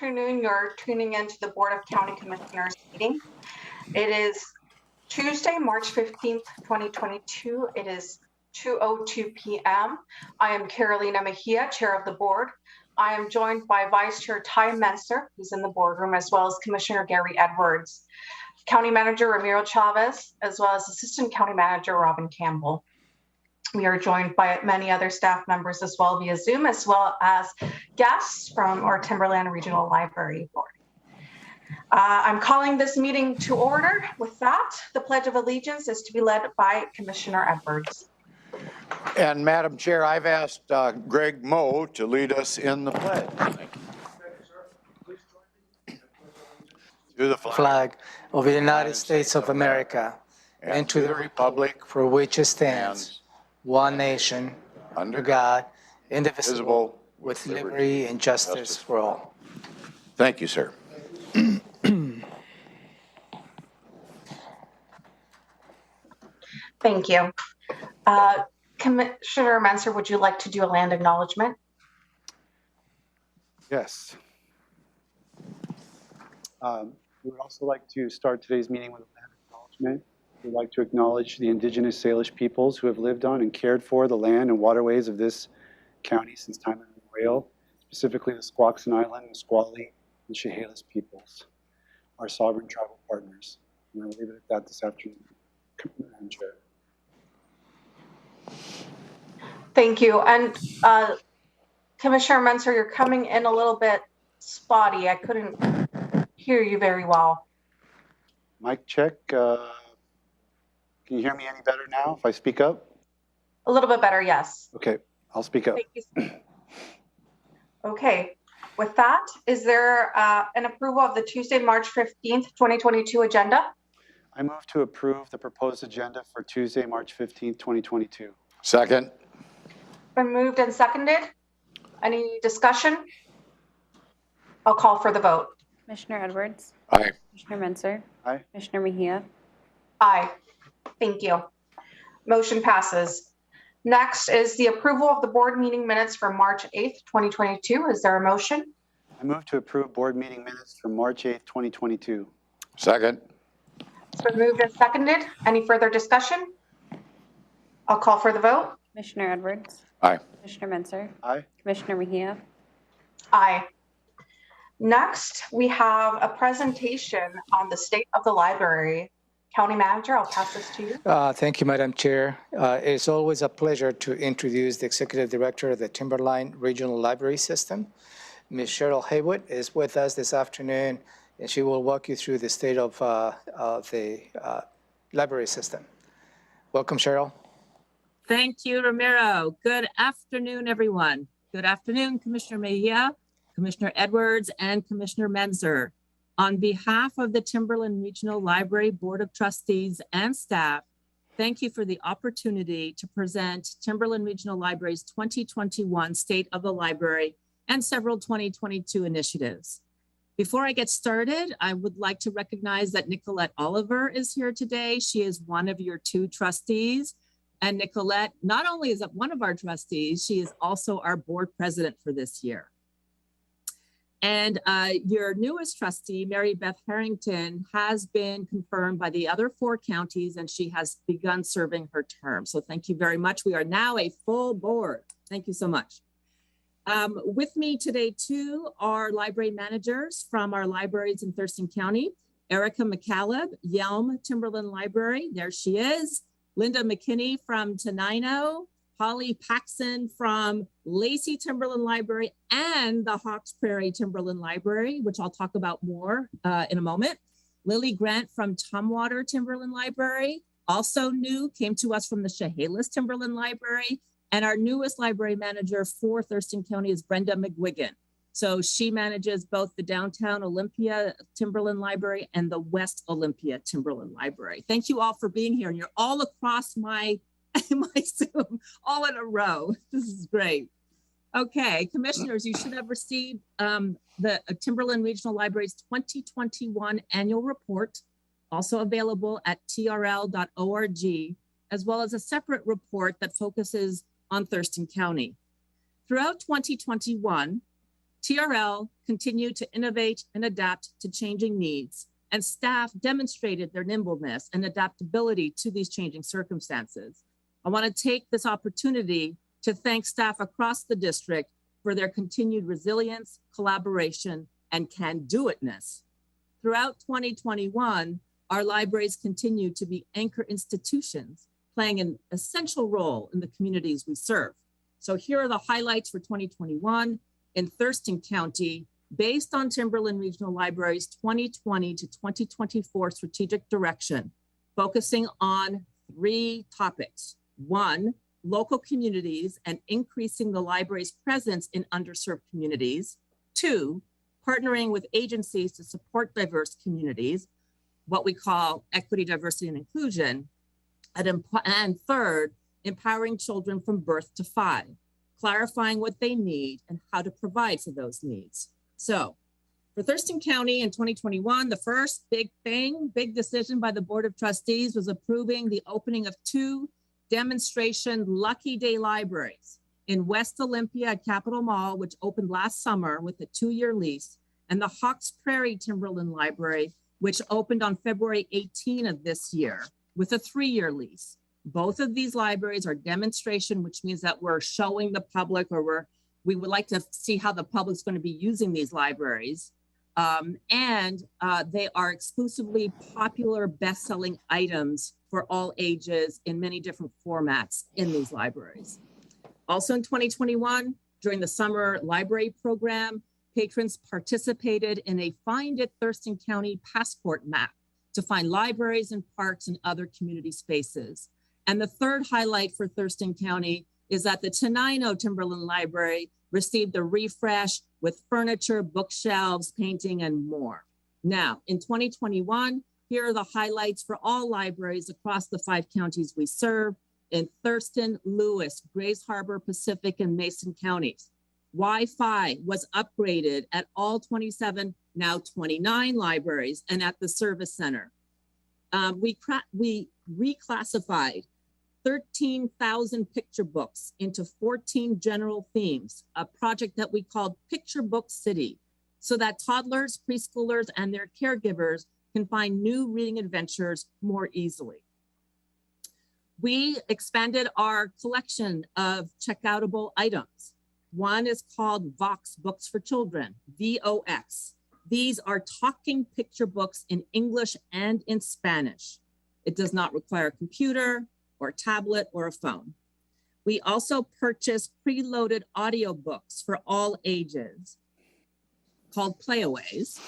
Afternoon. You're tuning into the Board of County Commissioners meeting. It is Tuesday, March 15th, 2022. It is 2:02 p.m. I am Carolina Mejia, Chair of the Board. I am joined by Vice Chair Ty Menser, who's in the boardroom, as well as Commissioner Gary Edwards, County Manager Ramiro Chavez, as well as Assistant County Manager Robin Campbell. We are joined by many other staff members as well via Zoom, as well as guests from our Timberland Regional Library Board. I'm calling this meeting to order. With that, the Pledge of Allegiance is to be led by Commissioner Edwards. And Madam Chair, I've asked Greg Moe to lead us in the pledge. Thank you. To the flag of the United States of America and to the republic for which it stands, one nation, under God, indivisible, with liberty and justice for all. Thank you, sir. Thank you. Commissioner Menser, would you like to do a land acknowledgement? Yes. We would also like to start today's meeting with a land acknowledgement. We'd like to acknowledge the indigenous Salish peoples who have lived on and cared for the land and waterways of this county since time immemorial, specifically the Squaxin Island, Nisqually, and Chehalis peoples, our sovereign tribal partners. And I'll leave it at that this afternoon, Madam Chair. Thank you. And Commissioner Menser, you're coming in a little bit spotty. I couldn't hear you very well. Mic check. Can you hear me any better now if I speak up? A little bit better, yes. Okay, I'll speak up. Thank you. Okay, with that, is there an approval of the Tuesday, March 15th, 2022 agenda? I move to approve the proposed agenda for Tuesday, March 15th, 2022. Second. Been moved and seconded. Any discussion? I'll call for the vote. Commissioner Edwards. Aye. Commissioner Menser. Aye. Commissioner Mejia. Aye. Thank you. Motion passes. Next is the approval of the board meeting minutes for March 8th, 2022. Is there a motion? I move to approve board meeting minutes from March 8th, 2022. Second. It's been moved and seconded. Any further discussion? I'll call for the vote. Commissioner Edwards. Aye. Commissioner Menser. Aye. Commissioner Mejia. Aye. Next, we have a presentation on the state of the library. County Manager, I'll pass this to you. Thank you, Madam Chair. It's always a pleasure to introduce the Executive Director of the Timberline Regional Library System. Ms. Cheryl Haywood is with us this afternoon, and she will walk you through the state of the library system. Welcome, Cheryl. Thank you, Ramiro. Good afternoon, everyone. Good afternoon, Commissioner Mejia, Commissioner Edwards, and Commissioner Menser. On behalf of the Timberland Regional Library Board of Trustees and staff, thank you for the opportunity to present Timberland Regional Library's 2021 State of the Library and several 2022 initiatives. Before I get started, I would like to recognize that Nicolette Oliver is here today. She is one of your two trustees. And Nicolette not only is one of our trustees, she is also our board president for this year. And your newest trustee, Mary Beth Harrington, has been confirmed by the other 4 counties, and she has begun serving her term. So thank you very much. We are now a full board. Thank you so much. With me today, too, are library managers from our libraries in Thurston County. Erica McCaleb, Yelm Timberland Library. There she is. Linda McKinney from Tenino. Holly Paxson from Lacey Timberland Library and the Hawks Prairie Timberland Library, which I'll talk about more in a moment. Lily Grant from Tumwater Timberland Library, also new, came to us from the Chehalis Timberland Library. And our newest library manager for Thurston County is Brenda McGuigan. So she manages both the Downtown Olympia Timberland Library and the West Olympia Timberland Library. Thank you all for being here. And you're all across my Zoom, all in a row. This is great. Okay, commissioners, you should have received the Timberland Regional Library's 2021 annual report, also available at trl.org, as well as a separate report that focuses on Thurston County. Throughout 2021, TRL continue to innovate and adapt to changing needs, and staff demonstrated their nimbleness and adaptability to these changing circumstances. I want to take this opportunity to thank staff across the district for their continued resilience, collaboration, and can-do-itness. Throughout 2021, our libraries continue to be anchor institutions, playing an essential role in the communities we serve. So here are the highlights for 2021 in Thurston County, based on Timberland Regional Library's 2020 to 2024 strategic direction, focusing on 3 topics. 1, local communities and increasing the library's presence in underserved communities. 2, partnering with agencies to support diverse communities, what we call equity, diversity, and inclusion. And 3rd, empowering children from birth to 5, clarifying what they need and how to provide for those needs. So for Thurston County in 2021, the first big decision by the Board of Trustees was approving the opening of 2 demonstration Lucky Day libraries in West Olympia at Capitol Mall, which opened last summer with a 2-year lease, and the Hawks Prairie Timberland Library, which opened on February 18 of this year with a 3-year lease. Both of these libraries are demonstration, which means that we're showing the public, or we would like to see how the public's going to be using these libraries. And they are exclusively popular best-selling items for all ages in many different formats in these libraries. Also in 2021, during the summer library program, patrons participated in a Find It Thurston County passport map to find libraries and parks and other community spaces. And the third highlight for Thurston County is that the Tenino Timberland Library received a refresh with furniture, bookshelves, painting, and more. Now, in 2021, here are the highlights for all libraries across the 5 counties we serve in Thurston, Lewis, Grays Harbor, Pacific, and Mason counties. Wi-Fi was upgraded at all 27, now 29 libraries and at the service center. We reclassified 13,000 picture books into 14 general themes, a project that we called Picture Book City, so that toddlers, preschoolers, and their caregivers can find new reading adventures more easily. We expanded our collection of checkoutable items. One is called Vox Books for Children, VOX. These are talking picture books in English and in Spanish. It does not require a computer or a tablet or a phone. We also purchased preloaded audiobooks for all ages called Playaways.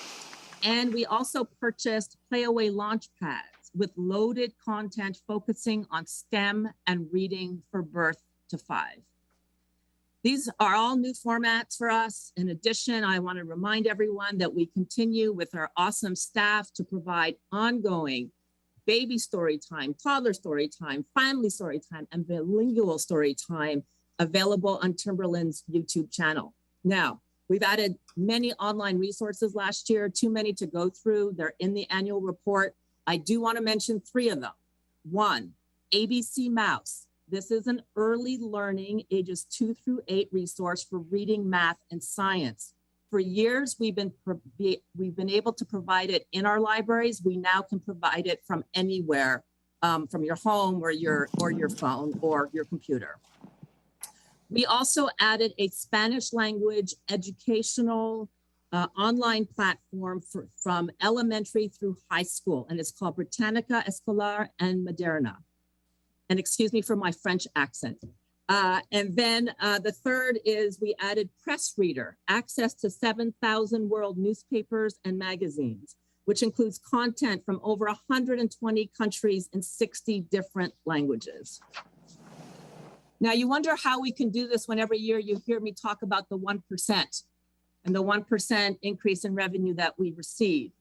And we also purchased Playaway launch pads with loaded content focusing on STEM and reading for birth to 5. These are all new formats for us. In addition, I want to remind everyone that we continue with our awesome staff to provide ongoing baby story time, toddler story time, family story time, and bilingual story time available on Timberland's YouTube channel. Now, we've added many online resources last year, too many to go through. They're in the annual report. I do want to mention 3 of them. 1, ABC Mouse. This is an early learning ages 2 through 8 resource for reading, math, and science. For years, we've been able to provide it in our libraries. We now can provide it from anywhere, from your home or your phone or your computer. We also added a Spanish language educational online platform from elementary through high school, and it's called Britannica Escolar and Moderna. And excuse me for my French accent. And then the third is we added Press Reader, access to 7,000 world newspapers and magazines, which includes content from over 120 countries in 60 different languages. Now you wonder how we can do this when every year you hear me talk about the 1% and the 1% increase in revenue that we receive,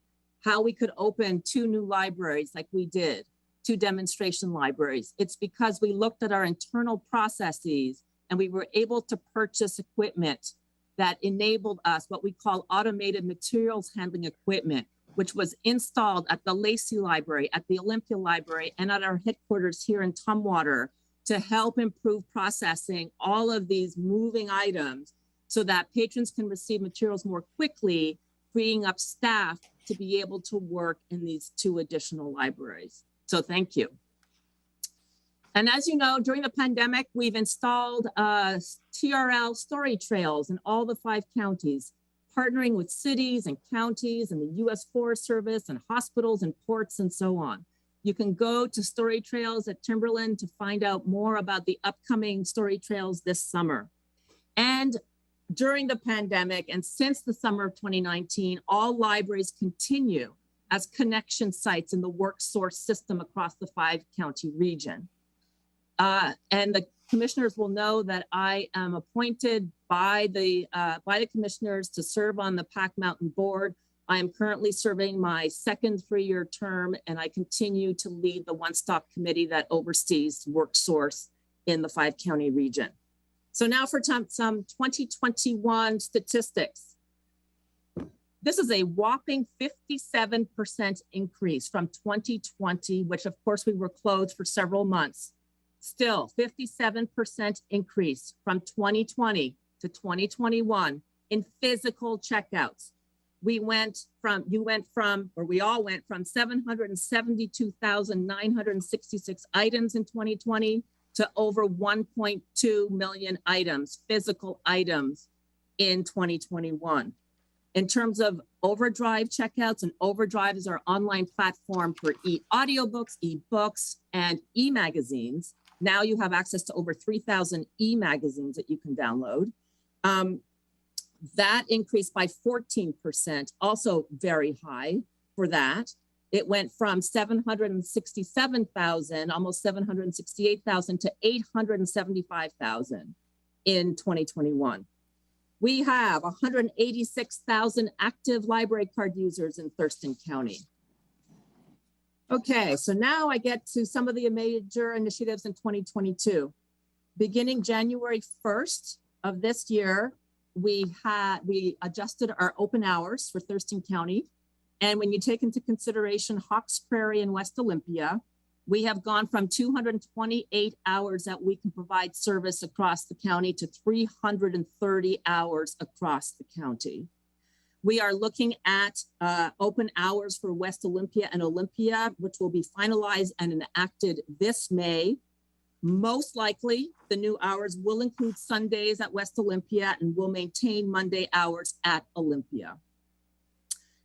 how we could open 2 new libraries like we did, 2 demonstration libraries. It's because we looked at our internal processes and we were able to purchase equipment that enabled us what we call automated materials handling equipment, which was installed at the Lacey Library, at the Olympia Library, and at our headquarters here in Tumwater to help improve processing all of these moving items so that patrons can receive materials more quickly, freeing up staff to be able to work in these 2 additional libraries. So thank you. And as you know, during the pandemic, we've installed TRL story trails in all the 5 counties, partnering with cities and counties and the U.S. Forest Service and hospitals and ports and so on. You can go to Story Trails at Timberland to find out more about the upcoming Story Trails this summer. And during the pandemic and since the summer of 2019, all libraries continue as connection sites in the WorkSource system across the 5-county region. And the commissioners will know that I am appointed by the commissioners to serve on the Pack Mountain Board. I am currently serving my 2nd 3-year term, and I continue to lead the one-stop committee that oversees WorkSource in the 5-county region. So now for some 2021 statistics. This is a whopping 57% increase from 2020, which of course we were closed for several months. Still, 57% increase from 2020 to 2021 in physical checkouts. We all went from 772,966 items in 2020 to over 1.2 million items, physical items in 2021. In terms of Overdrive checkouts, and Overdrive is our online platform for e-audiobooks, e-books, and e-magazines. Now you have access to over 3,000 e-magazines that you can download. That increased by 14%, also very high for that. It went from 767,000, almost 768,000 to 875,000 in 2021. We have 186,000 active library card users in Thurston County. Okay, so now I get to some of the major initiatives in 2022. Beginning January 1st of this year, we adjusted our open hours for Thurston County. And when you take into consideration Hawks Prairie and West Olympia, we have gone from 228 hours that we can provide service across the county to 330 hours across the county. We are looking at open hours for West Olympia and Olympia, which will be finalized and enacted this May. Most likely, the new hours will include Sundays at West Olympia and will maintain Monday hours at Olympia.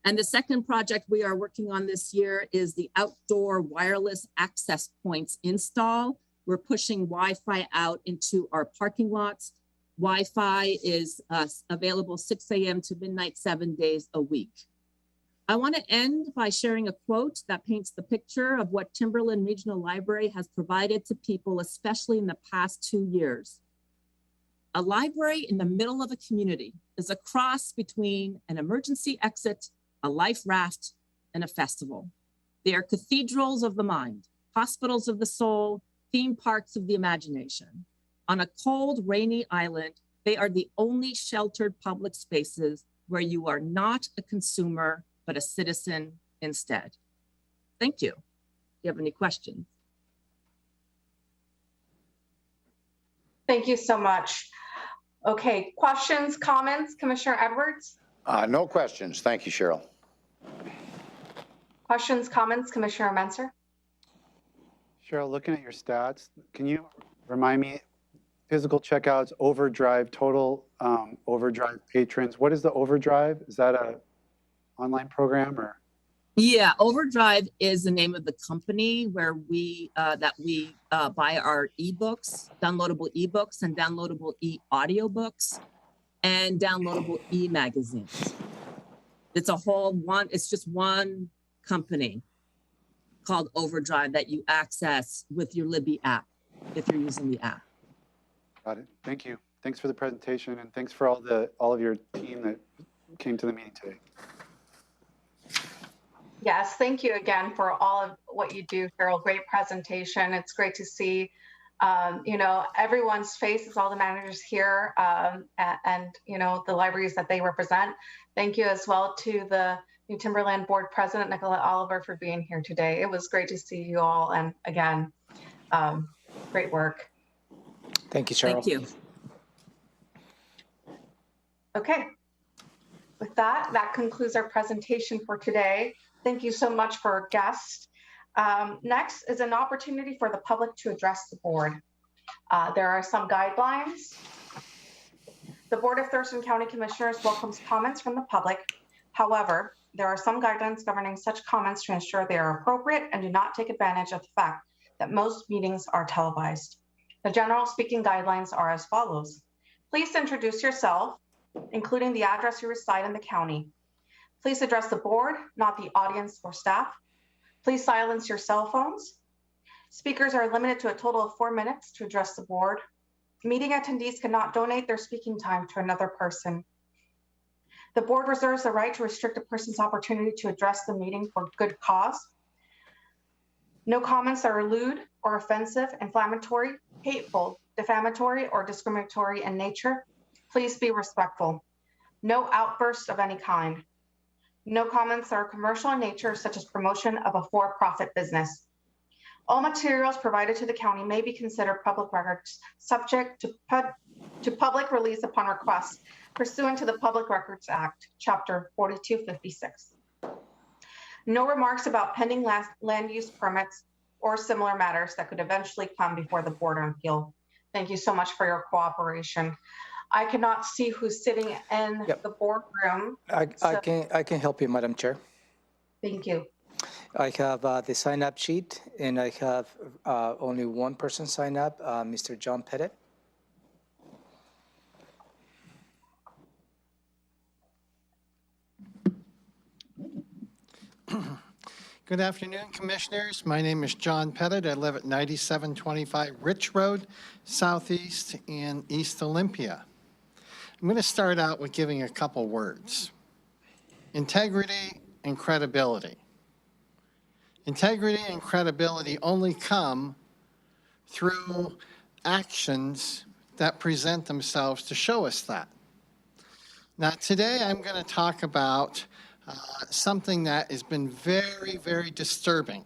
And the second project we are working on this year is the outdoor wireless access points install. We're pushing Wi-Fi out into our parking lots. Wi-Fi is available 6 a.m. to midnight, 7 days a week. I want to end by sharing a quote that paints the picture of what Timberland Regional Library has provided to people, especially in the past 2 years. A library in the middle of a community is a cross between an emergency exit, a life raft, and a festival. They are cathedrals of the mind, hospitals of the soul, theme parks of the imagination. On a cold, rainy island, they are the only sheltered public spaces where you are not a consumer, but a citizen instead. Thank you. Do you have any questions? Thank you so much. Okay, questions, comments, Commissioner Edwards? No questions. Thank you, Cheryl. Questions, comments, Commissioner Menser? Cheryl, looking at your stats, can you remind me, physical checkouts, Overdrive, total Overdrive patrons, what is the Overdrive? Is that a online program or? Yeah, Overdrive is the name of the company where we buy our ebooks, downloadable ebooks and downloadable e-audiobooks and downloadable e-magazines. It's just one company called Overdrive that you access with your Libby app if you're using the app. Got it. Thank you. Thanks for the presentation and thanks for all of your team that came to the meeting today. Yes, thank you again for all of what you do, Cheryl. Great presentation. It's great to see, everyone's faces, all the managers here, and the libraries that they represent. Thank you as well to the New Timberland Board President, Nicolette Oliver, for being here today. It was great to see you all. And again, great work. Thank you, Cheryl. Thank you. Okay. With that, that concludes our presentation for today. Thank you so much for our guests. Next is an opportunity for the public to address the board. There are some guidelines. The Board of Thurston County Commissioners welcomes comments from the public. However, there are some guidelines governing such comments to ensure they are appropriate and do not take advantage of the fact that most meetings are televised. The general speaking guidelines are as follows. Please introduce yourself, including the address you reside in the county. Please address the board, not the audience or staff. Please silence your cell phones. Speakers are limited to a total of 4 minutes to address the board. Meeting attendees cannot donate their speaking time to another person. The board reserves the right to restrict a person's opportunity to address the meeting for good cause. No comments that are lewd or offensive, inflammatory, hateful, defamatory, or discriminatory in nature. Please be respectful. No outbursts of any kind. No comments that are commercial in nature, such as promotion of a for-profit business. All materials provided to the county may be considered public records, subject to public release upon request pursuant to the Public Records Act, Chapter 4256. No remarks about pending land use permits or similar matters that could eventually come before the Board on Appeal. Thank you so much for your cooperation. I cannot see who's sitting in the boardroom. I can help you, Madam Chair. Thank you. I have the sign-up sheet, and I have only one person sign up, Mr. John Pettitt. Good afternoon, Commissioners. My name is John Pettitt. I live at 9725 Rich Road, Southeast in East Olympia. I'm going to start out with giving a couple words. Integrity and credibility. Integrity and credibility only come through actions that present themselves to show us that. Now, today I'm going to talk about something that has been very, very disturbing.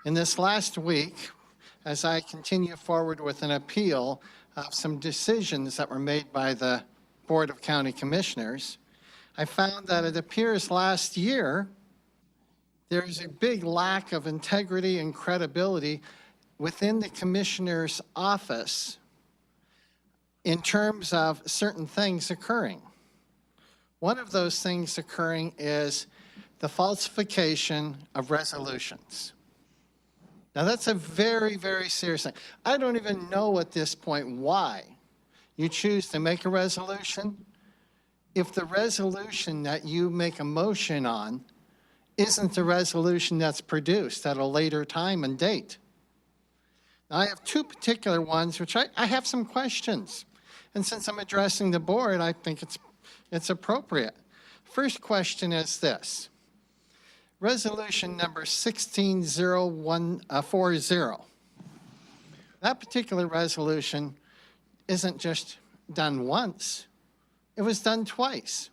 In this last week, as I continue forward with an appeal of some decisions that were made by the Board of County Commissioners, I found that it appears last year there's a big lack of integrity and credibility within the commissioner's office in terms of certain things occurring. One of those things occurring is the falsification of resolutions. Now, that's a very, very serious thing. I don't even know at this point why you choose to make a resolution if the resolution that you make a motion on isn't the resolution that's produced at a later time and date. Now, I have two particular ones which I have some questions. And since I'm addressing the board, I think it's appropriate. First question is this. Resolution number 160140. That particular resolution isn't just done once, it was done twice.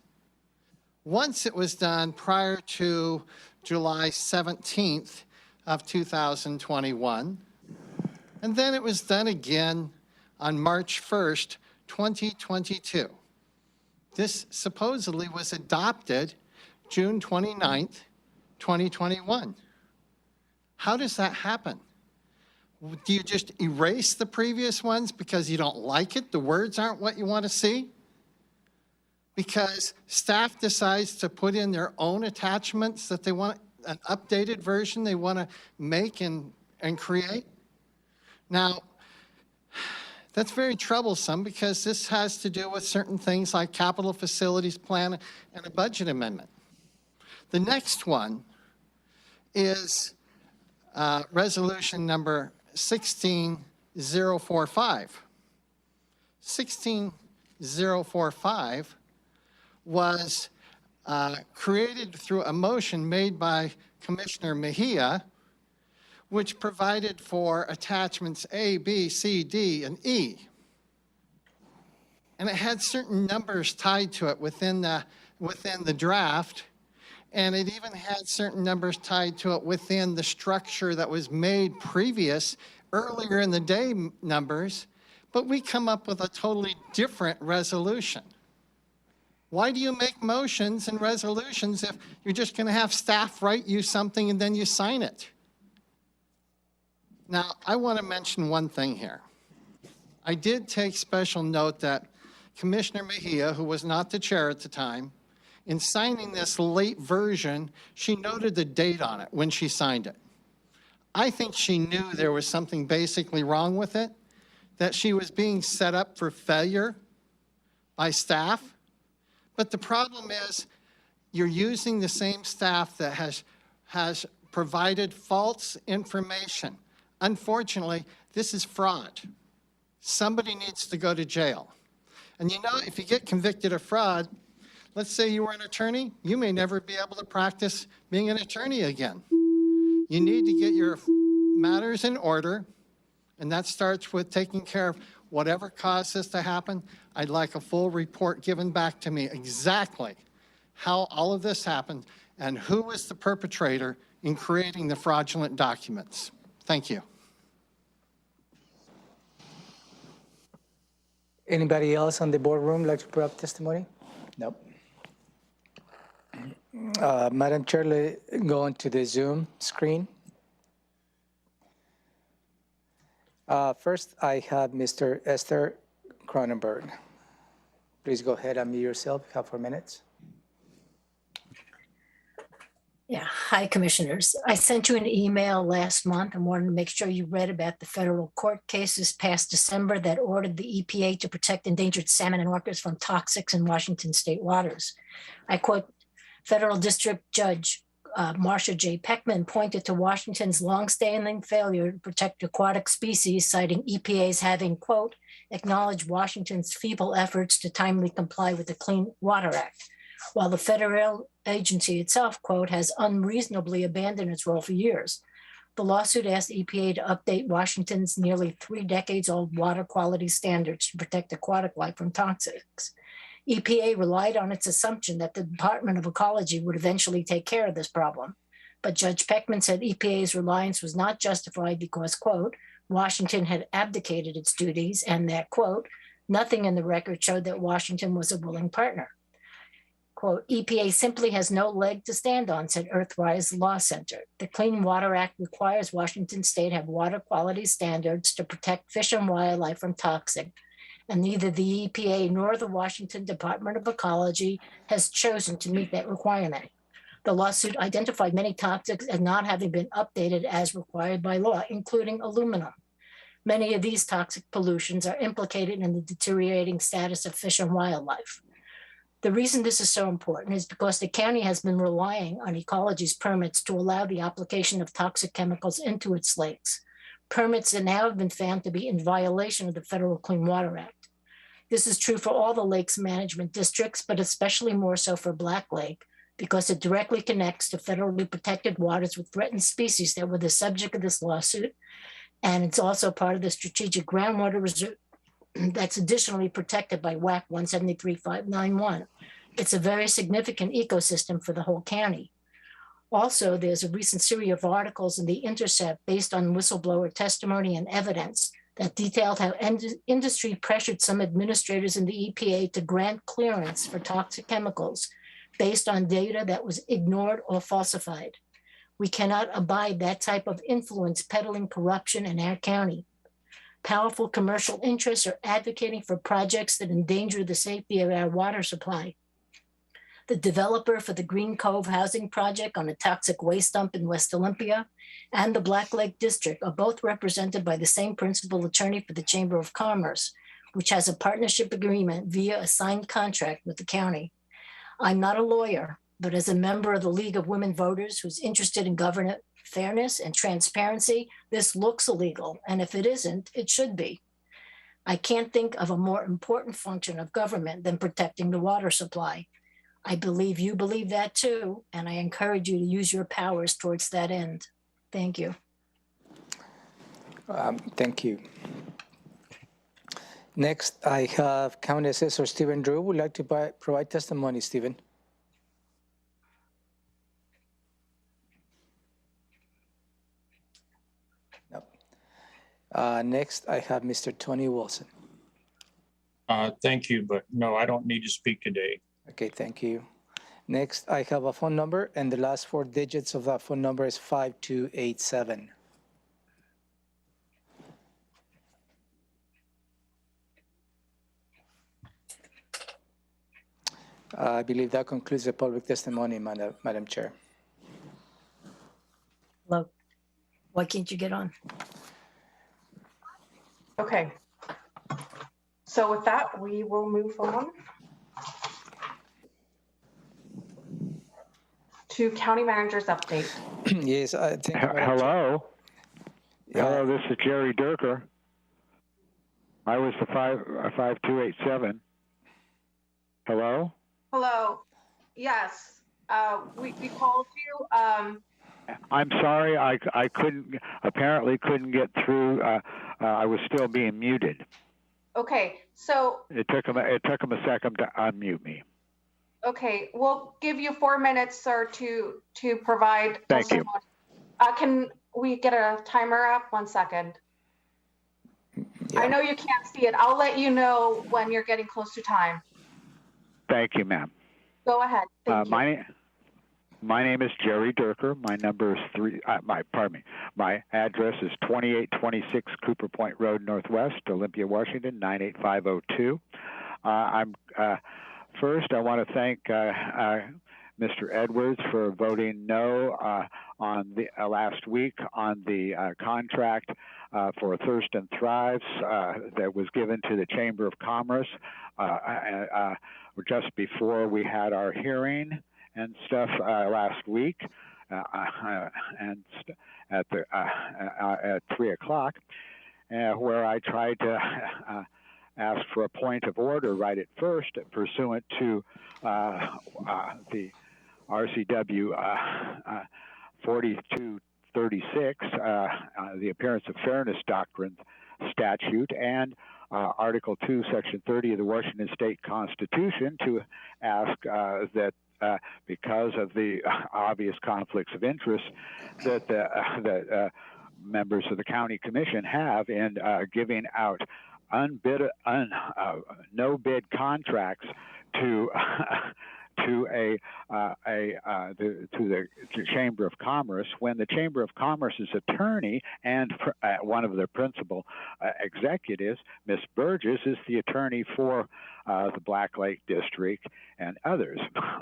Once it was done prior to July 17th of 2021, and then it was done again on March 1st, 2022. This supposedly was adopted June 29th, 2021. How does that happen? Do you just erase the previous ones because you don't like it? The words aren't what you want to see? Because staff decides to put in their own attachments that they want, an updated version they want to make and create? Now, that's very troublesome because this has to do with certain things like capital facilities plan and a budget amendment. The next one is resolution number 16045. 16045 was created through a motion made by Commissioner Mejia, which provided for attachments A, B, C, D, and E. And it had certain numbers tied to it within the draft, and it even had certain numbers tied to it within the structure that was made previous, earlier in the day numbers, but we come up with a totally different resolution. Why do you make motions and resolutions if you're just going to have staff write you something and then you sign it? Now, I want to mention one thing here. I did take special note that Commissioner Mejia, who was not the chair at the time, in signing this late version, she noted the date on it when she signed it. I think she knew there was something basically wrong with it, that she was being set up for failure by staff. But the problem is you're using the same staff that has provided false information. Unfortunately, this is fraud. Somebody needs to go to jail. And you know, if you get convicted of fraud, let's say you were an attorney, you may never be able to practice being an attorney again. You need to get your matters in order, and that starts with taking care of whatever caused this to happen. I'd like a full report given back to me exactly how all of this happened and who was the perpetrator in creating the fraudulent documents. Thank you. Anybody else on the boardroom like to put up testimony? Nope. Madam Chair, go into the Zoom screen. First, I have Mr. Esther Cronenberg. Please go ahead and mute yourself. You have 4 minutes. Yeah, hi, commissioners. I sent you an email last month and wanted to make sure you read about the federal court cases passed December that ordered the EPA to protect endangered salmon and orcas from toxics in Washington state waters. I quote, Federal District Judge Marsha J. Peckman pointed to Washington's longstanding failure to protect aquatic species, citing EPA's having, quote, acknowledged Washington's feeble efforts to timely comply with the Clean Water Act, while the federal agency itself, quote, has unreasonably abandoned its role for years. The lawsuit asked EPA to update Washington's nearly 3 decades old water quality standards to protect aquatic life from toxics. EPA relied on its assumption that the Department of Ecology would eventually take care of this problem. But Judge Peckman said EPA's reliance was not justified because, quote, Washington had abdicated its duties and that, quote, nothing in the record showed that Washington was a willing partner. Quote, EPA simply has no leg to stand on, said Earthrise Law Center. The Clean Water Act requires Washington state have water quality standards to protect fish and wildlife from toxic, and neither the EPA nor the Washington Department of Ecology has chosen to meet that requirement. The lawsuit identified many toxics as not having been updated as required by law, including aluminum. Many of these toxic pollutions are implicated in the deteriorating status of fish and wildlife. The reason this is so important is because the county has been relying on Ecology's permits to allow the application of toxic chemicals into its lakes, permits that now have been found to be in violation of the Federal Clean Water Act. This is true for all the lakes management districts, but especially more so for Black Lake, because it directly connects to federally protected waters with threatened species that were the subject of this lawsuit. And it's also part of the strategic groundwater reserve that's additionally protected by WAC 173591. It's a very significant ecosystem for the whole county. Also, there's a recent series of articles in The Intercept based on whistleblower testimony and evidence that detailed how industry pressured some administrators in the EPA to grant clearance for toxic chemicals based on data that was ignored or falsified. We cannot abide that type of influence peddling corruption in our county. Powerful commercial interests are advocating for projects that endanger the safety of our water supply. The developer for the Green Cove housing project on a toxic waste dump in West Olympia and the Black Lake District are both represented by the same principal attorney for the Chamber of Commerce, which has a partnership agreement via a signed contract with the county. I'm not a lawyer, but as a member of the League of Women Voters who's interested in government fairness and transparency, this looks illegal, and if it isn't, it should be. I can't think of a more important function of government than protecting the water supply. I believe you believe that too, and I encourage you to use your powers towards that end. Thank you. Thank you. Next, I have County Assessor Stephen Drew. Would like to provide testimony, Stephen. No. Next, I have Mr. Tony Wilson. Thank you, but no, I don't need to speak today. Okay, thank you. Next, I have a phone number, and the last 4 digits of that phone number is 5287. I believe that concludes the public testimony, Madam Chair. Hello. Why can't you get on? Okay. So with that, we will move on to county manager's update. Yes, thank you, Madam Chair. Hello. Yeah. Hello, this is Jerry Durker. I was the 5287. Hello? Hello. Yes, we called you. I'm sorry, I apparently couldn't get through. I was still being muted. Okay, so, It took him a second to unmute me. okay, we'll give you 4 minutes, sir, to provide. Thank you. Can we get a timer up? 1 second. Yeah. I know you can't see it. I'll let you know when you're getting close to time. Thank you, ma'am. Go ahead. Thank you. My name is Jerry Durker. My number is my address is 2826 Cooper Point Road Northwest, Olympia, Washington, 98502. First, I want to thank Mr. Edwards for voting no on the last week on the contract for Thurston Thrives that was given to the Chamber of Commerce just before we had our hearing and stuff last week, and at 3 o'clock, where I tried to ask for a point of order right at first, pursuant to the RCW 4236, the Appearance of Fairness Doctrine statute, and Article 2, Section 30 of the Washington State Constitution, to ask that because of the obvious conflicts of interest that members of the county commission have in giving out no bid contracts to the Chamber of Commerce, when the Chamber of Commerce's attorney and one of their principal executives, Ms. Burgess, is the attorney for the Black Lake District and others.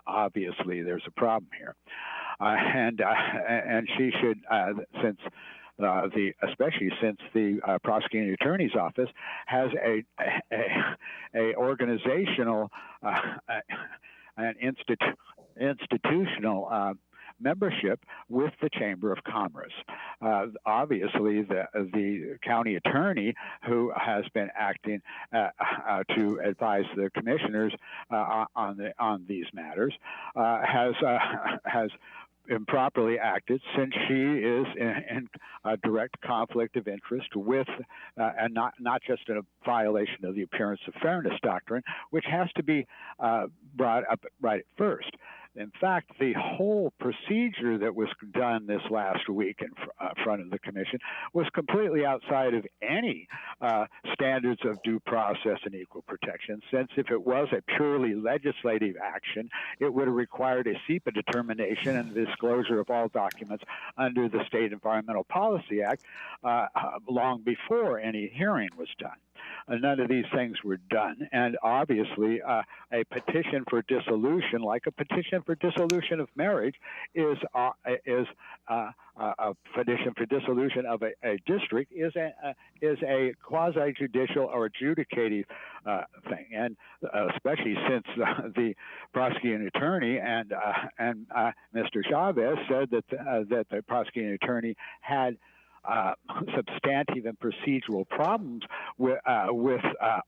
Obviously, there's a problem here, and she should, especially since the prosecuting attorney's office has a organizational and institutional membership with the Chamber of Commerce. Obviously, the county attorney, who has been acting to advise the commissioners on these matters, has improperly acted, since she is in a direct conflict of interest with, and not just a violation of the Appearance of Fairness Doctrine, which has to be brought up right at first. In fact, the whole procedure that was done this last week in front of the commission was completely outside of any standards of due process and equal protection, since if it was a purely legislative action, it would have required a SEPA determination and the disclosure of all documents under the State Environmental Policy Act long before any hearing was done. None of these things were done, and obviously a petition for dissolution, like a petition for dissolution of marriage, is a petition for dissolution of a district is a quasi-judicial or adjudicative thing, and especially since the prosecuting attorney and Mr. Chavez said that the prosecuting attorney had substantive and procedural problems with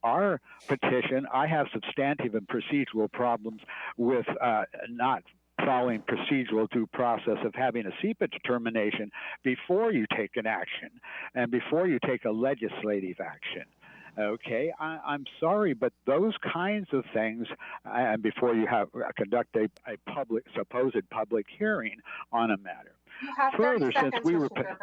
our petition. I have substantive and procedural problems with not following procedural due process of having a SEPA determination before you take an action and before you take a legislative action. Okay, I'm sorry, but those kinds of things, and before you conduct a supposed public hearing on a matter. You have 30 seconds, Mr. Durker.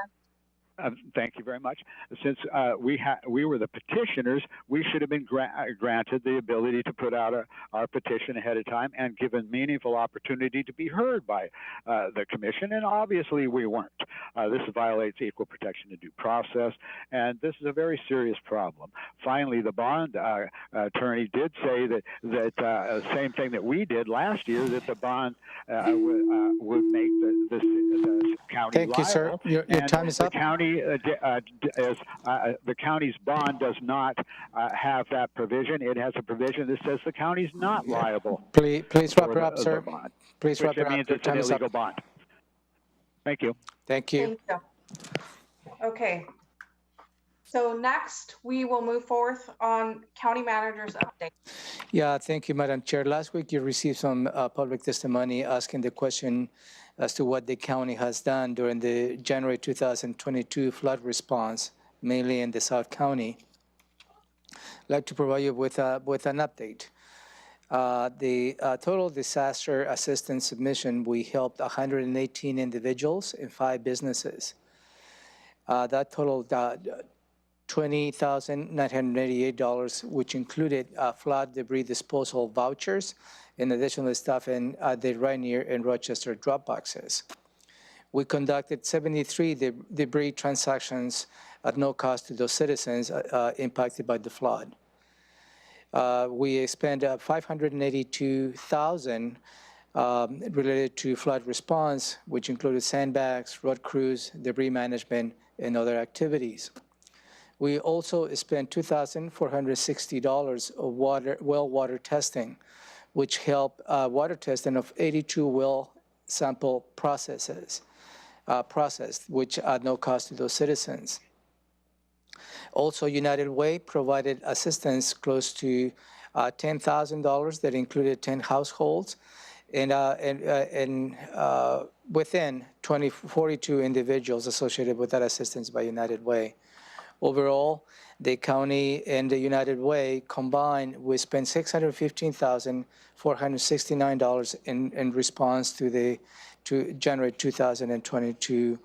Thank you very much. Since we were the petitioners, we should have been granted the ability to put out our petition ahead of time and given meaningful opportunity to be heard by the commission, and obviously we weren't. This violates equal protection and due process, and this is a very serious problem. Finally, the bond attorney did say that same thing that we did last year, that the bond would make the county Thank you, sir. liable. Your time is up. The county's bond does not have that provision. It has a provision that says the county's not liable. Please wrap for it up, the sir. bond, Please wrap which it up. means Your it's an time is up. illegal bond. Thank you. Thank you. Thank you. Okay. So next, we will move forth on county manager's update. Yeah, thank you, Madam Chair. Last week, you received some public testimony asking the question as to what the county has done during the January 2022 flood response, mainly in the South County. I'd like to provide you with an update. The total disaster assistance submission, we helped 118 individuals and 5 businesses. That totaled $20,988, which included flood debris disposal vouchers and additional stuff in the Rainier and Rochester drop boxes. We conducted 73 debris transactions at no cost to those citizens impacted by the flood. We spent $582,000 related to flood response, which included sandbags, road crews, debris management, and other activities. We also spent $2,460 of well water testing, which helped water testing of 82 well sample processed, which at no cost to those citizens. Also, United Way provided assistance close to $10,000 that included 10 households, and within 42 individuals associated with that assistance by United Way. Overall, the county and the United Way combined, we spent $615,469 in response to January 2022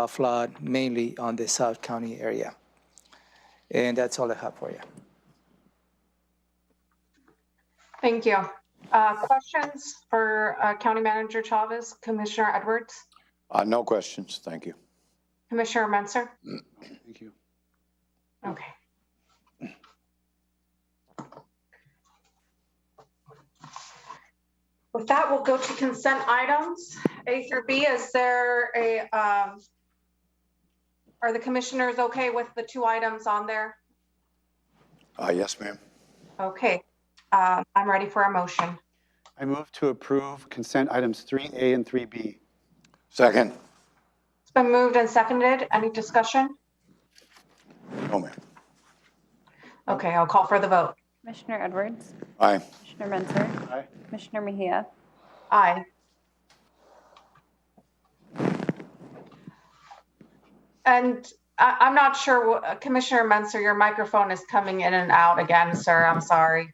flood, mainly on the South County area. And that's all I have for you. Thank you. Questions for County Manager Chavez, Commissioner Edwards, No questions, thank you. Commissioner Menser? Thank you. Okay. With that, we'll go to consent items, A through B. Is there are the commissioners okay with the 2 items on there? Yes, ma'am. Okay, I'm ready for a motion. I move to approve consent items 3A and 3B. Second. It's been moved and seconded. Any discussion? No, ma'am. Okay, I'll call for the vote. Commissioner Edwards, Aye. Commissioner Menzer, Aye. Commissioner Mejia, Aye. And I'm not sure, Commissioner Menser, your microphone is coming in and out again, sir. I'm sorry.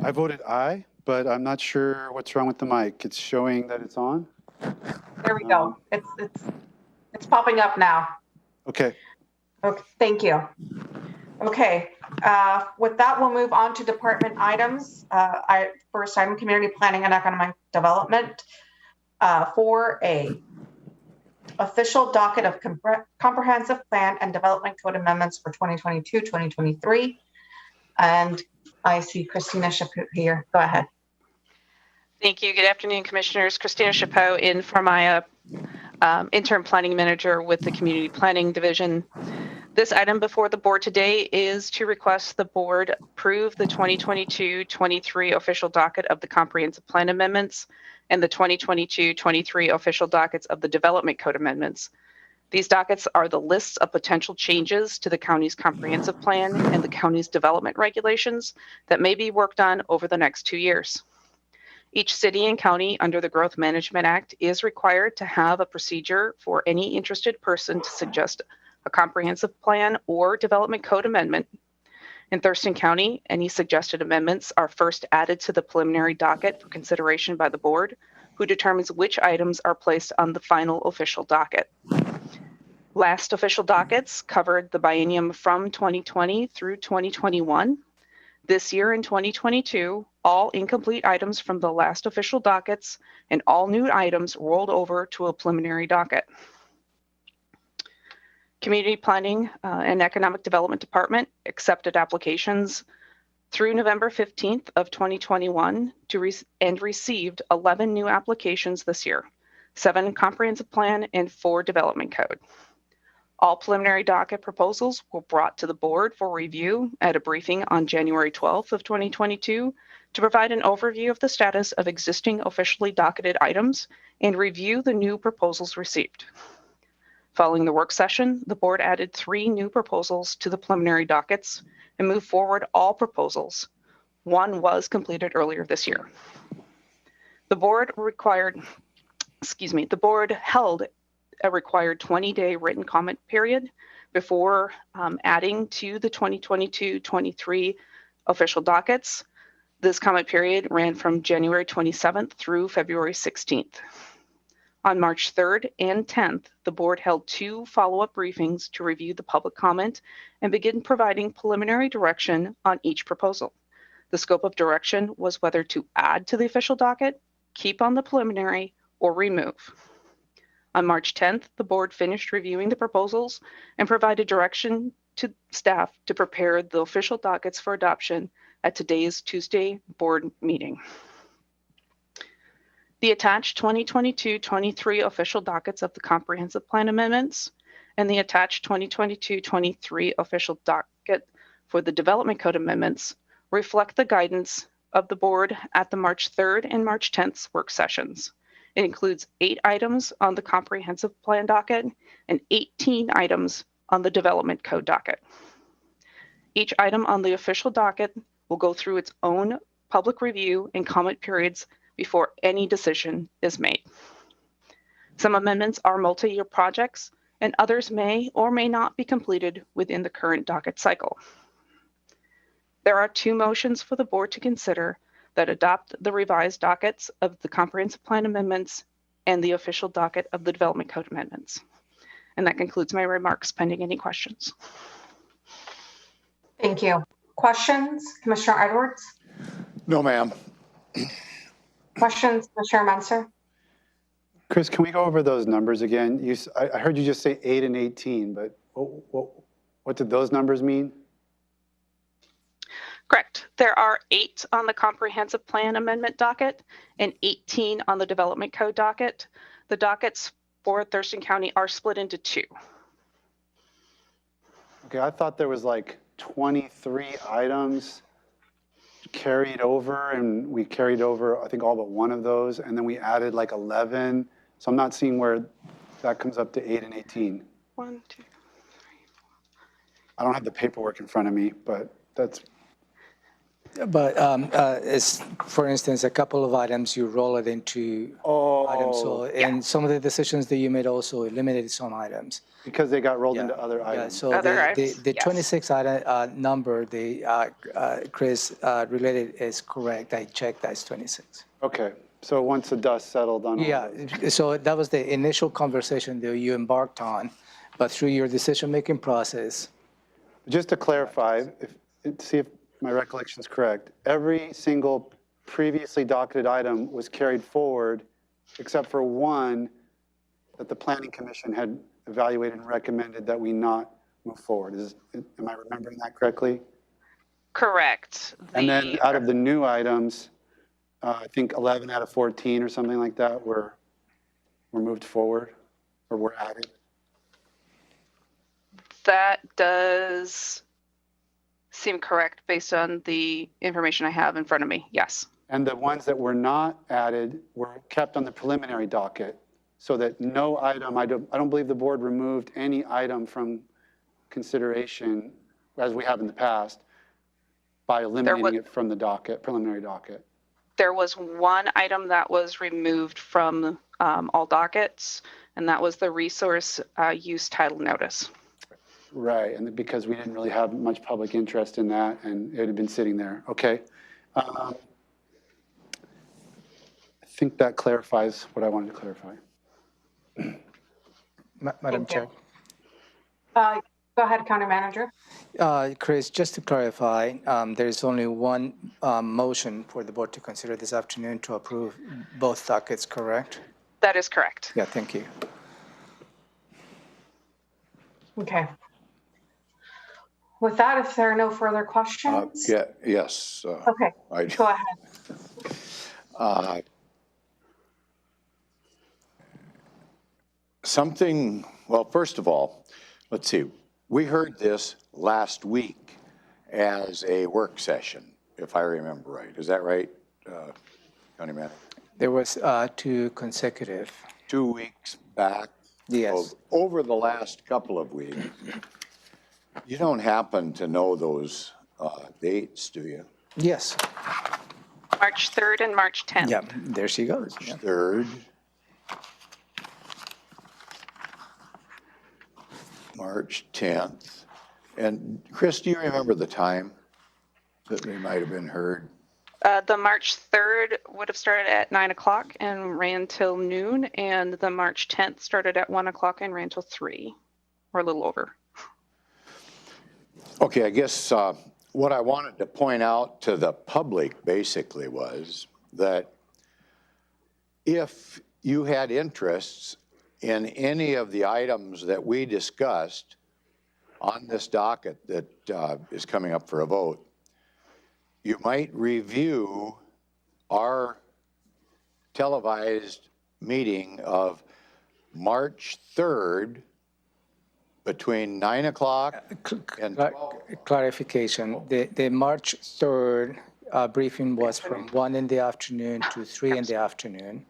I voted aye, but I'm not sure what's wrong with the mic. It's showing that it's on. There we go. It's popping up now. Okay. Okay, thank you. Okay, with that, we'll move on to department items. First item, community planning and economic development. 4A, official docket of comprehensive plan and development code amendments for 2022, 2023. And I see Christina Chaput here. Go ahead. Thank you. Good afternoon, Commissioners. Christina Chapeau in for my interim planning manager with the Community Planning Division. This item before the board today is to request the board approve the 2022-23 official docket of the comprehensive plan amendments and the 2022-23 official dockets of the development code amendments. These dockets are the lists of potential changes to the county's comprehensive plan and the county's development regulations that may be worked on over the next 2 years. Each city and county under the Growth Management Act is required to have a procedure for any interested person to suggest a comprehensive plan or development code amendment. In Thurston County, any suggested amendments are first added to the preliminary docket for consideration by the board, who determines which items are placed on the final official docket. last official dockets covered the biennium from 2020 through 2021. This year in 2022, all incomplete items from the last official dockets and all new items rolled over to a preliminary docket. Community Planning and Economic Development Department accepted applications through November 15th of 2021 and received 11 new applications this year, 7 comprehensive plan and 4 development code. All preliminary docket proposals were brought to the board for review at a briefing on January 12th of 2022 to provide an overview of the status of existing officially docketed items and review the new proposals received. Following the work session, the board added 3 new proposals to the preliminary dockets and moved forward all proposals. 1 was completed earlier this year. The board held a required 20-day written comment period before adding to the 2022-23 official dockets. This comment period ran from January 27th through February 16th. On March 3rd and 10th, the board held 2 follow-up briefings to review the public comment and begin providing preliminary direction on each proposal. The scope of direction was whether to add to the official docket, keep on the preliminary, or remove. On March 10th, the board finished reviewing the proposals and provided direction to staff to prepare the official dockets for adoption at today's Tuesday board meeting. The attached 2022-23 official dockets of the comprehensive plan amendments and the attached 2022-23 official docket for the development code amendments reflect the guidance of the board at the March 3rd and March 10th work sessions. It includes 8 items on the comprehensive plan docket and 18 items on the development code docket. Each item on the official docket will go through its own public review and comment periods before any decision is made. Some amendments are multi-year projects and others may or may not be completed within the current docket cycle. There are 2 motions for the board to consider that adopt the revised dockets of the comprehensive plan amendments and the official docket of the development code amendments. And that concludes my remarks, pending any questions. Thank you. Questions, Commissioner Edwards? No, ma'am. Questions, Commissioner Menser? Chris, can we go over those numbers again? I heard you just say 8 and 18, but what did those numbers mean? Correct. There are 8 on the comprehensive plan amendment docket and 18 on the development code docket. The dockets for Thurston County are split into 2. Okay, I thought there was like 23 items carried over, and we carried over, I think, all but 1 of those, and then we added like 11. So I'm not seeing where that comes up to 8 and 18. 1, 2, 3, 4. I don't have the paperwork in front of me, but that's... But it's, for instance, a couple of items, you roll it into items. So, and some of the decisions that you made also eliminated some items. Because they got rolled into other items. Yeah, so the 26 item number, Chris related is correct. I checked, that's 26. Okay, so once the dust settled on all of those. So that was the initial conversation that you embarked on, but through your decision-making process. Just to clarify, see if my recollection is correct, every single previously docketed item was carried forward except for 1 that the Planning Commission had evaluated and recommended that we not move forward. Am I remembering that correctly? Correct. And then out of the new items, I think 11 out of 14 or something like that were moved forward or were added. That does seem correct based on the information I have in front of me. Yes. And the ones that were not added were kept on the preliminary docket, so that no item, I don't believe the board removed any item from consideration, as we have in the past, by eliminating it from the docket, preliminary docket. There was 1 item that was removed from all dockets, and that was the resource use title notice. Right, and because we didn't really have much public interest in that, and it had been sitting there. Okay. I think that clarifies what I wanted to clarify. Madam Chair. Go ahead, County Manager. Chris, just to clarify, there's only one motion for the board to consider this afternoon to approve both dockets, correct? That is correct. Yeah, thank you. Okay. With that, if there are no further questions. Yes. Okay, I go ahead. Well, first of all, let's see. We heard this last week as a work session, if I remember right. Is that right, County Manager? There was 2 consecutive. 2 weeks back? Yes. Over the last couple of weeks. You don't happen to know those dates, do you? Yes. March 3rd and March 10th. Yeah, there she goes. Yeah. 3rd. March 10th. And Chris, do you remember the time that they might have been heard? The March 3rd would have started at 9 o'clock and ran till noon, and the March 10th started at 1 o'clock and ran till 3, or a little over. Okay, I guess what I wanted to point out to the public basically was that if you had interests in any of the items that we discussed on this docket that is coming up for a vote, you might review our televised meeting of March 3rd between 9 o'clock and 12. Clarification, the March 3rd briefing was from 1 in the afternoon to 3 in the afternoon.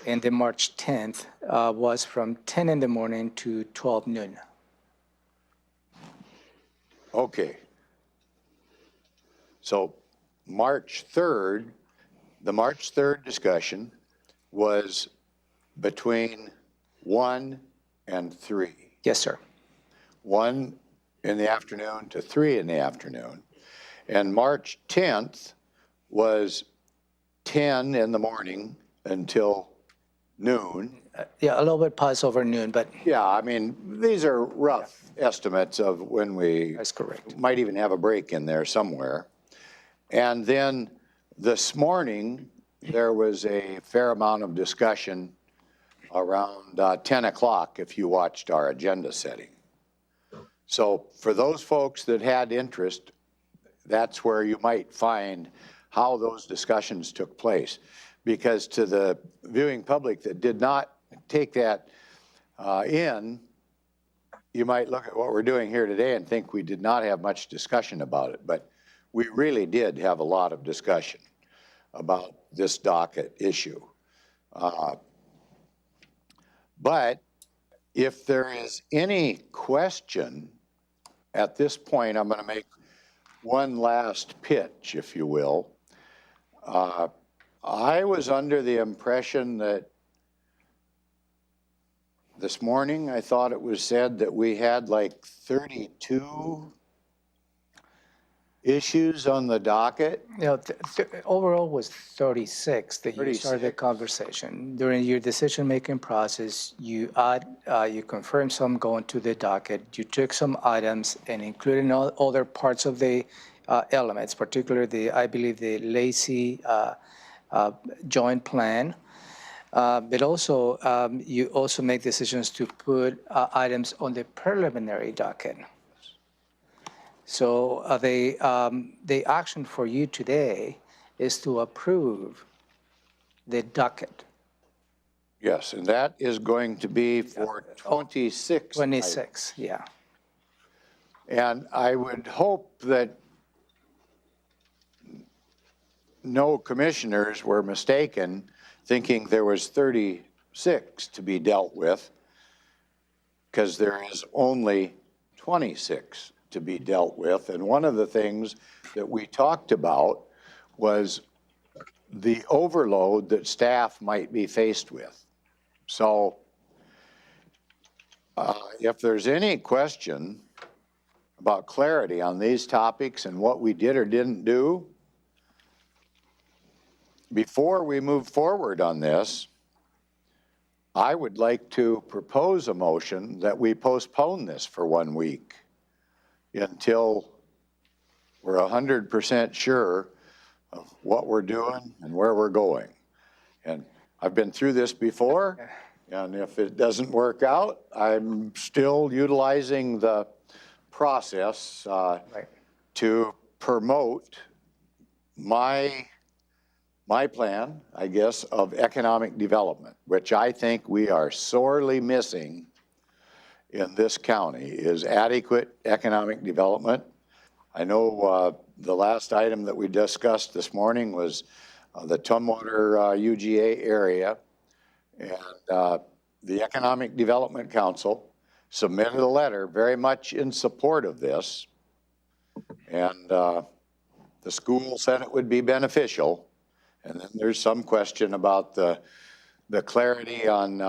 And the March 10th was from 10 in the morning to 12 noon. Okay. So March 3rd, the March 3rd discussion was between 1 and 3. Yes, sir. 1 in the afternoon to 3 in the afternoon. And March 10th was 10 in the morning until noon. Yeah, a little bit past over noon, but Yeah, I mean, these are rough estimates of when we that's correct. might even have a break in there somewhere. And then this morning, there was a fair amount of discussion around 10 o'clock if you watched our agenda setting. So for those folks that had interest, that's where you might find how those discussions took place. Because to the viewing public that did not take that in, you might look at what we're doing here today and think we did not have much discussion about it. But we really did have a lot of discussion about this docket issue. But if there is any question at this point, I'm going to make one last pitch, if you will. I was under the impression that this morning, I thought it was said that we had like 32 issues on the docket. You know, overall was 36 that you started the 36. conversation. During your decision-making process, you confirmed some going to the docket. You took some items and including all other parts of the elements, particularly I believe the Lacey joint plan. But also, you also make decisions to put items on the preliminary docket. So the action for you today is to approve the docket. Yes, and that is going to be for 26. 26, yeah. And I would hope that no commissioners were mistaken thinking there was 36 to be dealt with, because there is only 26 to be dealt with. And one of the things that we talked about was the overload that staff might be faced with. So if there's any question about clarity on these topics and what we did or didn't do, before we move forward on this, I would like to propose a motion that we postpone this for 1 week until we're 100% sure of what we're doing and where we're going. And I've been through this before, and if it doesn't work out, I'm still utilizing the process to promote my plan, I guess, of economic development, which I think we are sorely missing in this county, is adequate economic development. I know the last item that we discussed this morning was the Tumwater UGA area, and the Economic Development Council submitted a letter very much in support of this, and the school said it would be beneficial. And then there's some question about the clarity on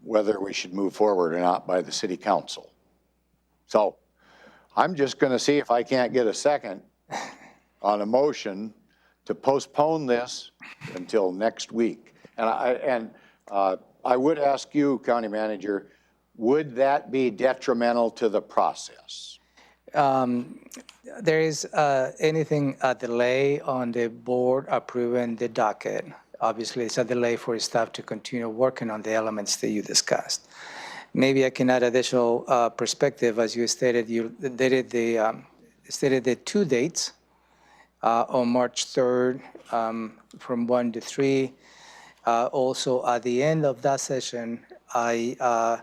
whether we should move forward or not by the city council. So I'm just going to see if I can't get a second on a motion to postpone this until next week. And I would ask you, County Manager, would that be detrimental to the process? There is anything a delay on the board approving the docket. Obviously, it's a delay for staff to continue working on the elements that you discussed. Maybe I can add additional perspective. As you stated, you stated the 2 dates on March 3rd from 1 to 3. Also, at the end of that session, I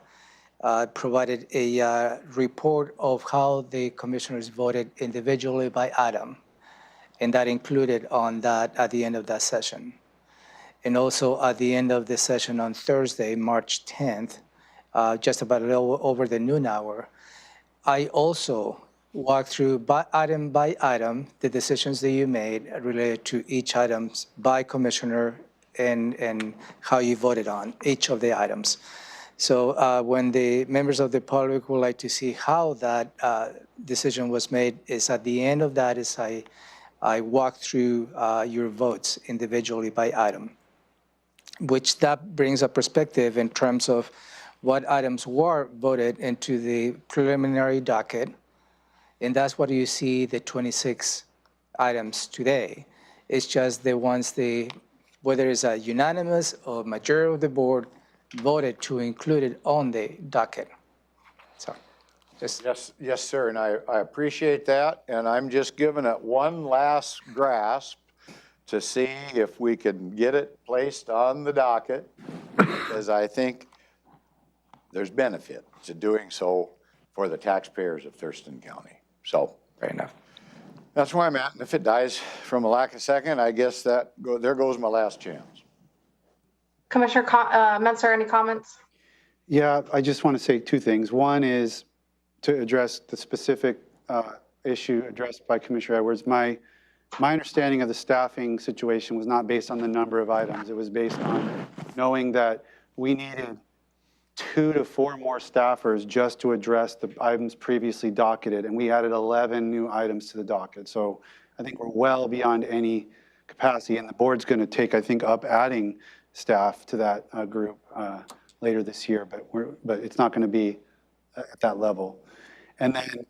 provided a report of how the commissioners voted individually by item, and that included on that at the end of that session. And also at the end of the session on Thursday, March 10th, just about a little over the noon hour, I also walked through by item the decisions that you made related to each items by commissioner and how you voted on each of the items. So when the members of the public would like to see how that decision was made, is at the end of that is I walk through your votes individually by item, which that brings a perspective in terms of what items were voted into the preliminary docket. And that's what you see the 26 items today. It's just the ones whether it's a unanimous or majority of the board voted to include it on the docket. So just. Yes, sir, and I appreciate that, and I'm just giving it one last grasp to see if we can get it placed on the docket, because I think there's benefit to doing so for the taxpayers of Thurston County. So. Fair enough. That's where I'm at, and if it dies from a lack of second, I guess there goes my last chance. Commissioner Menser, any comments? Yeah, I just want to say 2 things. One is to address the specific issue addressed by Commissioner Edwards. My understanding of the staffing situation was not based on the number of items. It was based on knowing that we needed 2 to 4 more staffers just to address the items previously docketed, and we added 11 new items to the docket. So I think we're well beyond any capacity, and the board's going to take, I think, up adding staff to that group later this year, but it's not going to be at that level. And then,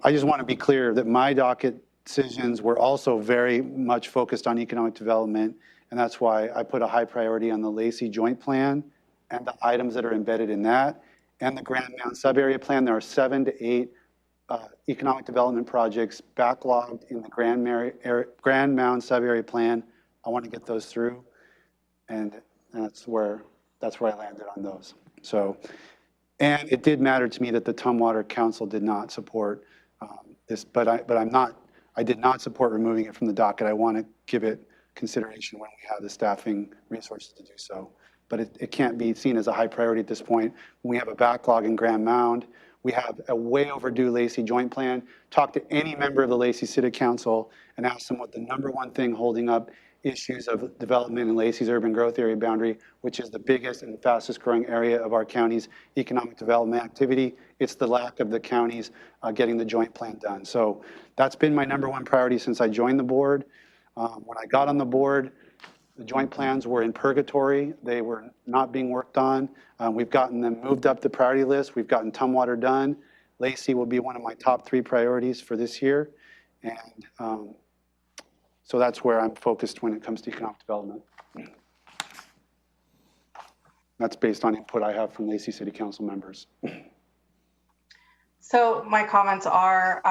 I just want to be clear that my docket decisions were also very much focused on economic development, and that's why I put a high priority on the Lacey Joint Plan and the items that are embedded in that, and the Grand Mound Sub-Area Plan. There are 7 to 8 economic development projects backlogged in the Grand Mound Sub-Area Plan. I want to get those through, and that's where I landed on those. So, and it did matter to me that the Tumwater Council did not support this, but I did not support removing it from the docket. I want to give it consideration when we have the staffing resources to do so. But it can't be seen as a high priority at this point. When we have a backlog in Grand Mound, we have a way overdue Lacey Joint Plan. Talk to any member of the Lacey City Council and ask them what the #1 thing holding up issues of development in Lacey's urban growth area boundary, which is the biggest and fastest growing area of our county's economic development activity. It's the lack of the counties getting the joint plan done. So that's been my #1 priority since I joined the board. When I got on the board, The joint plans were in purgatory. They were not being worked on. We've gotten them moved up the priority list. We've gotten Tumwater done. Lacey will be one of my top 3 priorities for this year. And so that's where I'm focused when it comes to economic development. That's based on input I have from Lacey City Council members. So my comments are,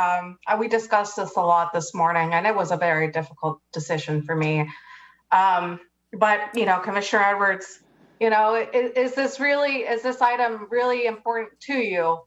we discussed this a lot this morning, and it was a very difficult decision for me. But, you know, Commissioner Edwards, you know, is this item really important to you?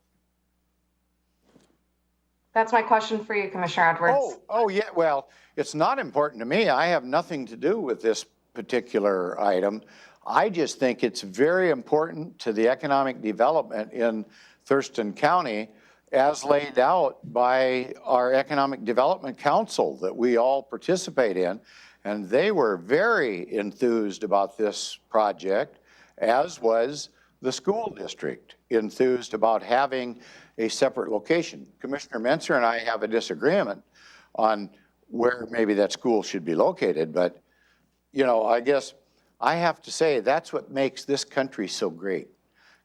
That's my question for you, Commissioner Edwards. Oh, yeah, well, it's not important to me. I have nothing to do with this particular item. I just think it's very important to the economic development in Thurston County as laid out by our Economic Development Council that we all participate in. And they were very enthused about this project, as was the school district enthused about having a separate location. Commissioner Menser and I have a disagreement on where maybe that school should be located, but you know, I guess I have to say that's what makes this country so great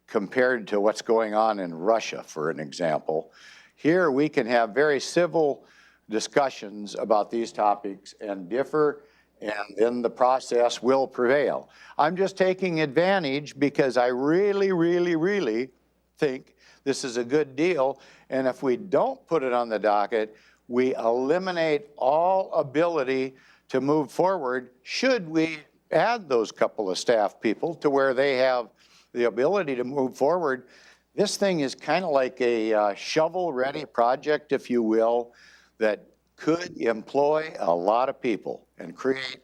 compared to what's going on in Russia, for an example. Here we can have very civil discussions about these topics and differ, and then the process will prevail. I'm just taking advantage because I really, really, really think this is a good deal, and if we don't put it on the docket, we eliminate all ability to move forward should we add those couple of staff people to where they have the ability to move forward. This thing is kind of like a shovel-ready project, if you will, that could employ a lot of people and create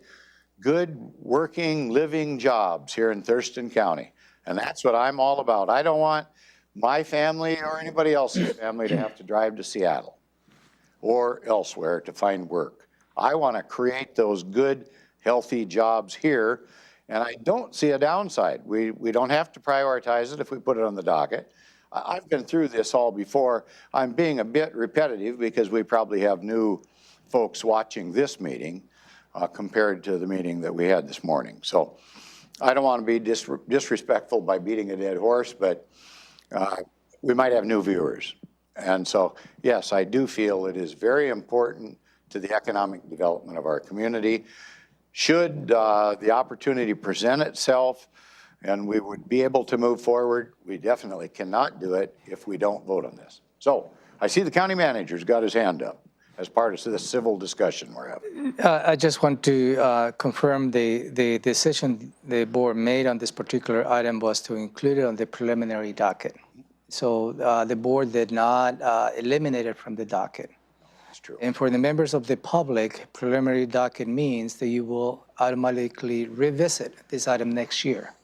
good working, living jobs here in Thurston County. And that's what I'm all about. I don't want my family or anybody else's family to have to drive to Seattle or elsewhere to find work. I want to create those good, healthy jobs here, and I don't see a downside. We don't have to prioritize it if we put it on the docket. I've been through this all before. I'm being a bit repetitive because we probably have new folks watching this meeting compared to the meeting that we had this morning. So I don't want to be disrespectful by beating a dead horse, but we might have new viewers. And so, yes, I do feel it is very important to the economic development of our community. Should the opportunity present itself and we would be able to move forward, we definitely cannot do it if we don't vote on this. So I see the county manager's got his hand up as part of this civil discussion we're having. I just want to confirm the decision the board made on this particular item was to include it on the preliminary docket. So the board did not eliminate it from the docket. That's true. And for the members of the public, preliminary docket means that you will automatically revisit this item next year.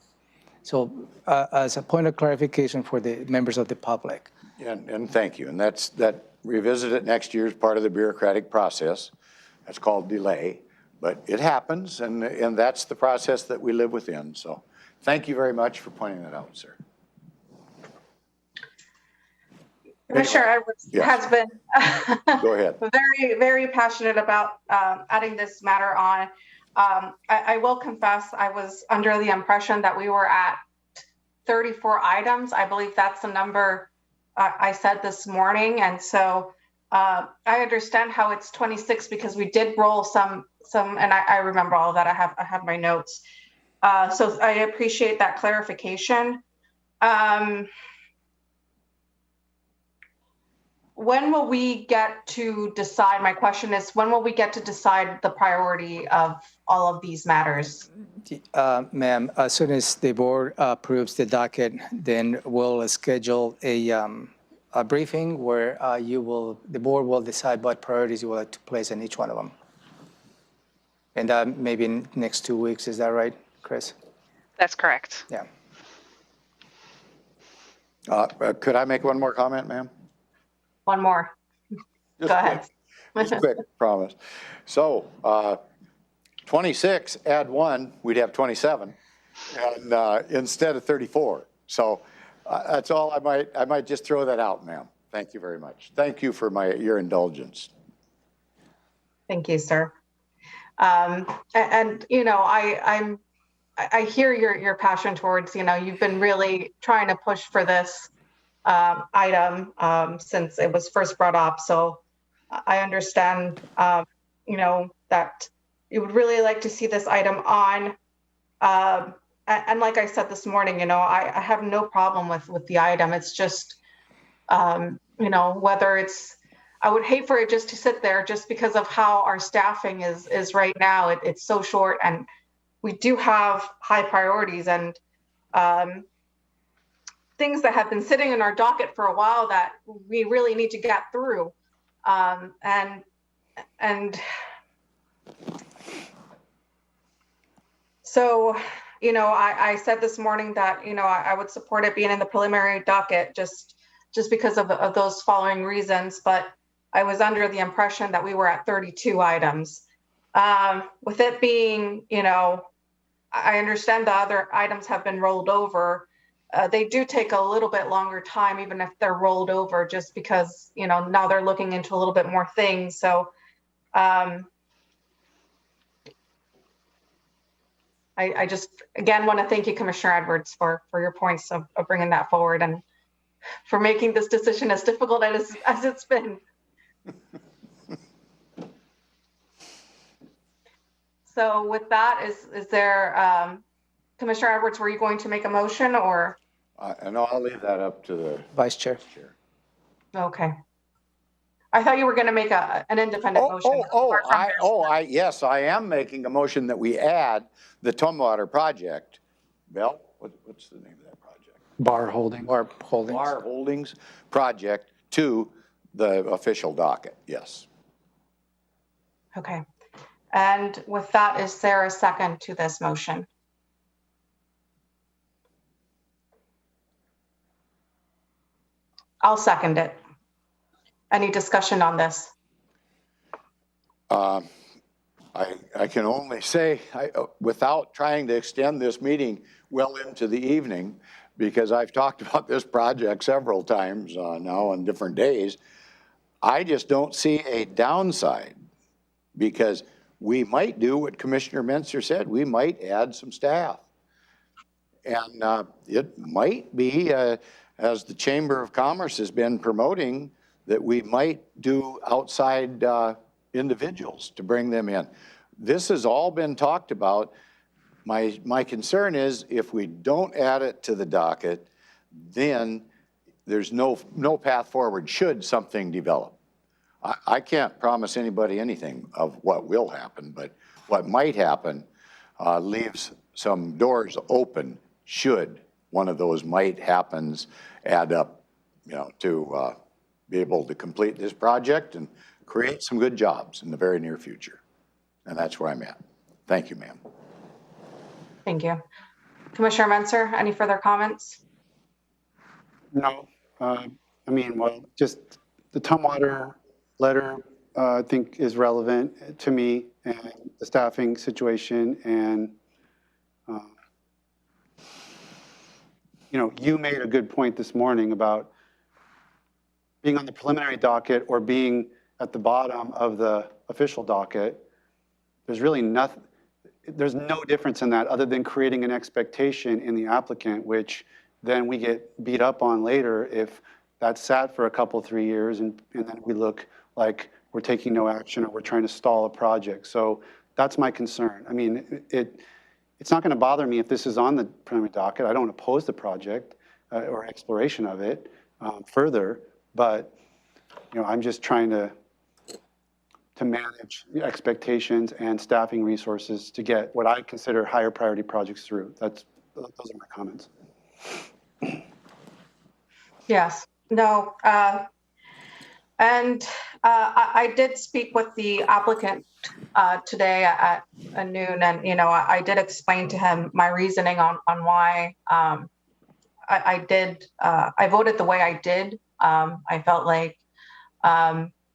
So as a point of clarification for the members of the public. And thank you. And that revisit it next year is part of the bureaucratic process. That's called delay, but it happens, and that's the process that we live within. So thank you very much for pointing that out, sir. Commissioner Edwards has been Go ahead. very, very passionate about adding this matter on. I will confess, I was under the impression that we were at 34 items. I believe that's the number I said this morning. And so I understand how it's 26 because we did roll some, and I remember all of that. I have my notes. So I appreciate that clarification. When will we get to decide? My question is, when will we get to decide the priority of all of these matters? Ma'am, as soon as the board approves the docket, then we'll schedule a briefing where the board will decide what priorities you would like to place in each one of them. And maybe in next 2 weeks, is that right, Chris? That's correct. Yeah. Could I make one more comment, ma'am? One more. Just Go ahead. Just quick, promise. So 26, add 1, we'd have 27, and instead of 34. So that's all. I might just throw that out, ma'am. Thank you very much. Thank you for your indulgence. Thank you, sir. And you know, I hear your passion towards, you know, you've been really trying to push for this item since it was first brought up. So I understand, you know, that you would really like to see this item on. And like I said this morning, you know, I have no problem with the item. It's just, you know, whether it's, I would hate for it just to sit there just because of how our staffing is right now. It's so short, and we do have high priorities and things that have been sitting in our docket for a while that we really need to get through. And so, you know, I said this morning that, you know, I would support it being in the preliminary docket just because of those following reasons. But I was under the impression that we were at 32 items. With it being, you know, I understand the other items have been rolled over. They do take a little bit longer time, even if they're rolled over, just because, you know, now they're looking into a little bit more things. So I just, again, want to thank you, Commissioner Edwards, for your points of bringing that forward and for making this decision as difficult as it's been. So with that, is there, Commissioner Edwards, were you going to make a motion or? And I'll leave that up to the Vice Chair. chair. Okay. I thought you were going to make an independent motion. Yes, I am making a motion that we add the Tumwater project. Bill, what's the name of that project? Bar holding. Bar Holdings. Bar Holdings project to the official docket, yes. Okay. And with that, is there a second to this motion? I'll second it. Any discussion on this? I can only say, without trying to extend this meeting well into the evening, because I've talked about this project several times now on different days, I just don't see a downside, because we might do what Commissioner Menzer said. We might add some staff. And it might be, as the Chamber of Commerce has been promoting, that we might do outside individuals to bring them in. This has all been talked about. My concern is if we don't add it to the docket, then there's no path forward should something develop. I can't promise anybody anything of what will happen, but what might happen leaves some doors open should one of those might happens add up, you know, to be able to complete this project and create some good jobs in the very near future. And that's where I'm at. Thank you, ma'am. Thank you. Commissioner Menzer, any further comments? No, I mean, well, just the Tumwater letter, I think is relevant to me and the staffing situation. And, you know, you made a good point this morning about being on the preliminary docket or being at the bottom of the official docket. There's really nothing, there's no difference in that other than creating an expectation in the applicant, which then we get beat up on later if that's sat for a couple, 3 years, and then we look like we're taking no action or we're trying to stall a project. So that's my concern. I mean, it's not going to bother me if this is on the preliminary docket. I don't oppose the project or exploration of it further, but you know, I'm just trying to manage the expectations and staffing resources to get what I consider higher priority projects through. Those are my comments. Yes, no. And I did speak with the applicant today at noon, and you know, I did explain to him my reasoning on why I voted the way I did. I felt like,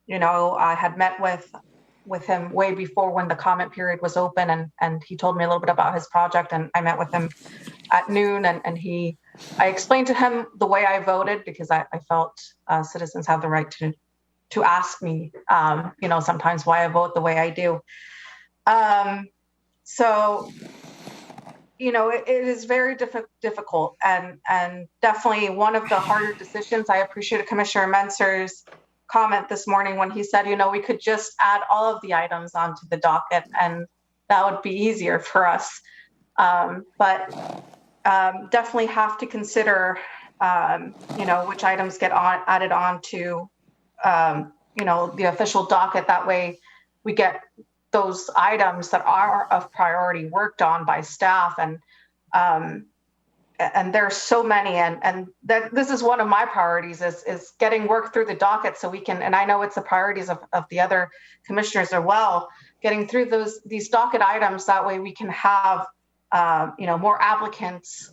you know, I had met with him way before when the comment period was open, and he told me a little bit about his project, and I met with him at noon, and I explained to him the way I voted because I felt citizens have the right to ask me, you know, sometimes why I vote the way I do. So, you know, it is very difficult and definitely one of the harder decisions. I appreciated Commissioner Menser's comment this morning when he said, you know, we could just add all of the items onto the docket and that would be easier for us. But definitely have to consider, you know, which items get added on to, you know, the official docket. That way we get those items that are of priority worked on by staff. And there's so many, and that this is one of my priorities is getting work through the docket so we can, and I know it's the priorities of the other commissioners as well, getting through these docket items. That way we can have, you know, more applicants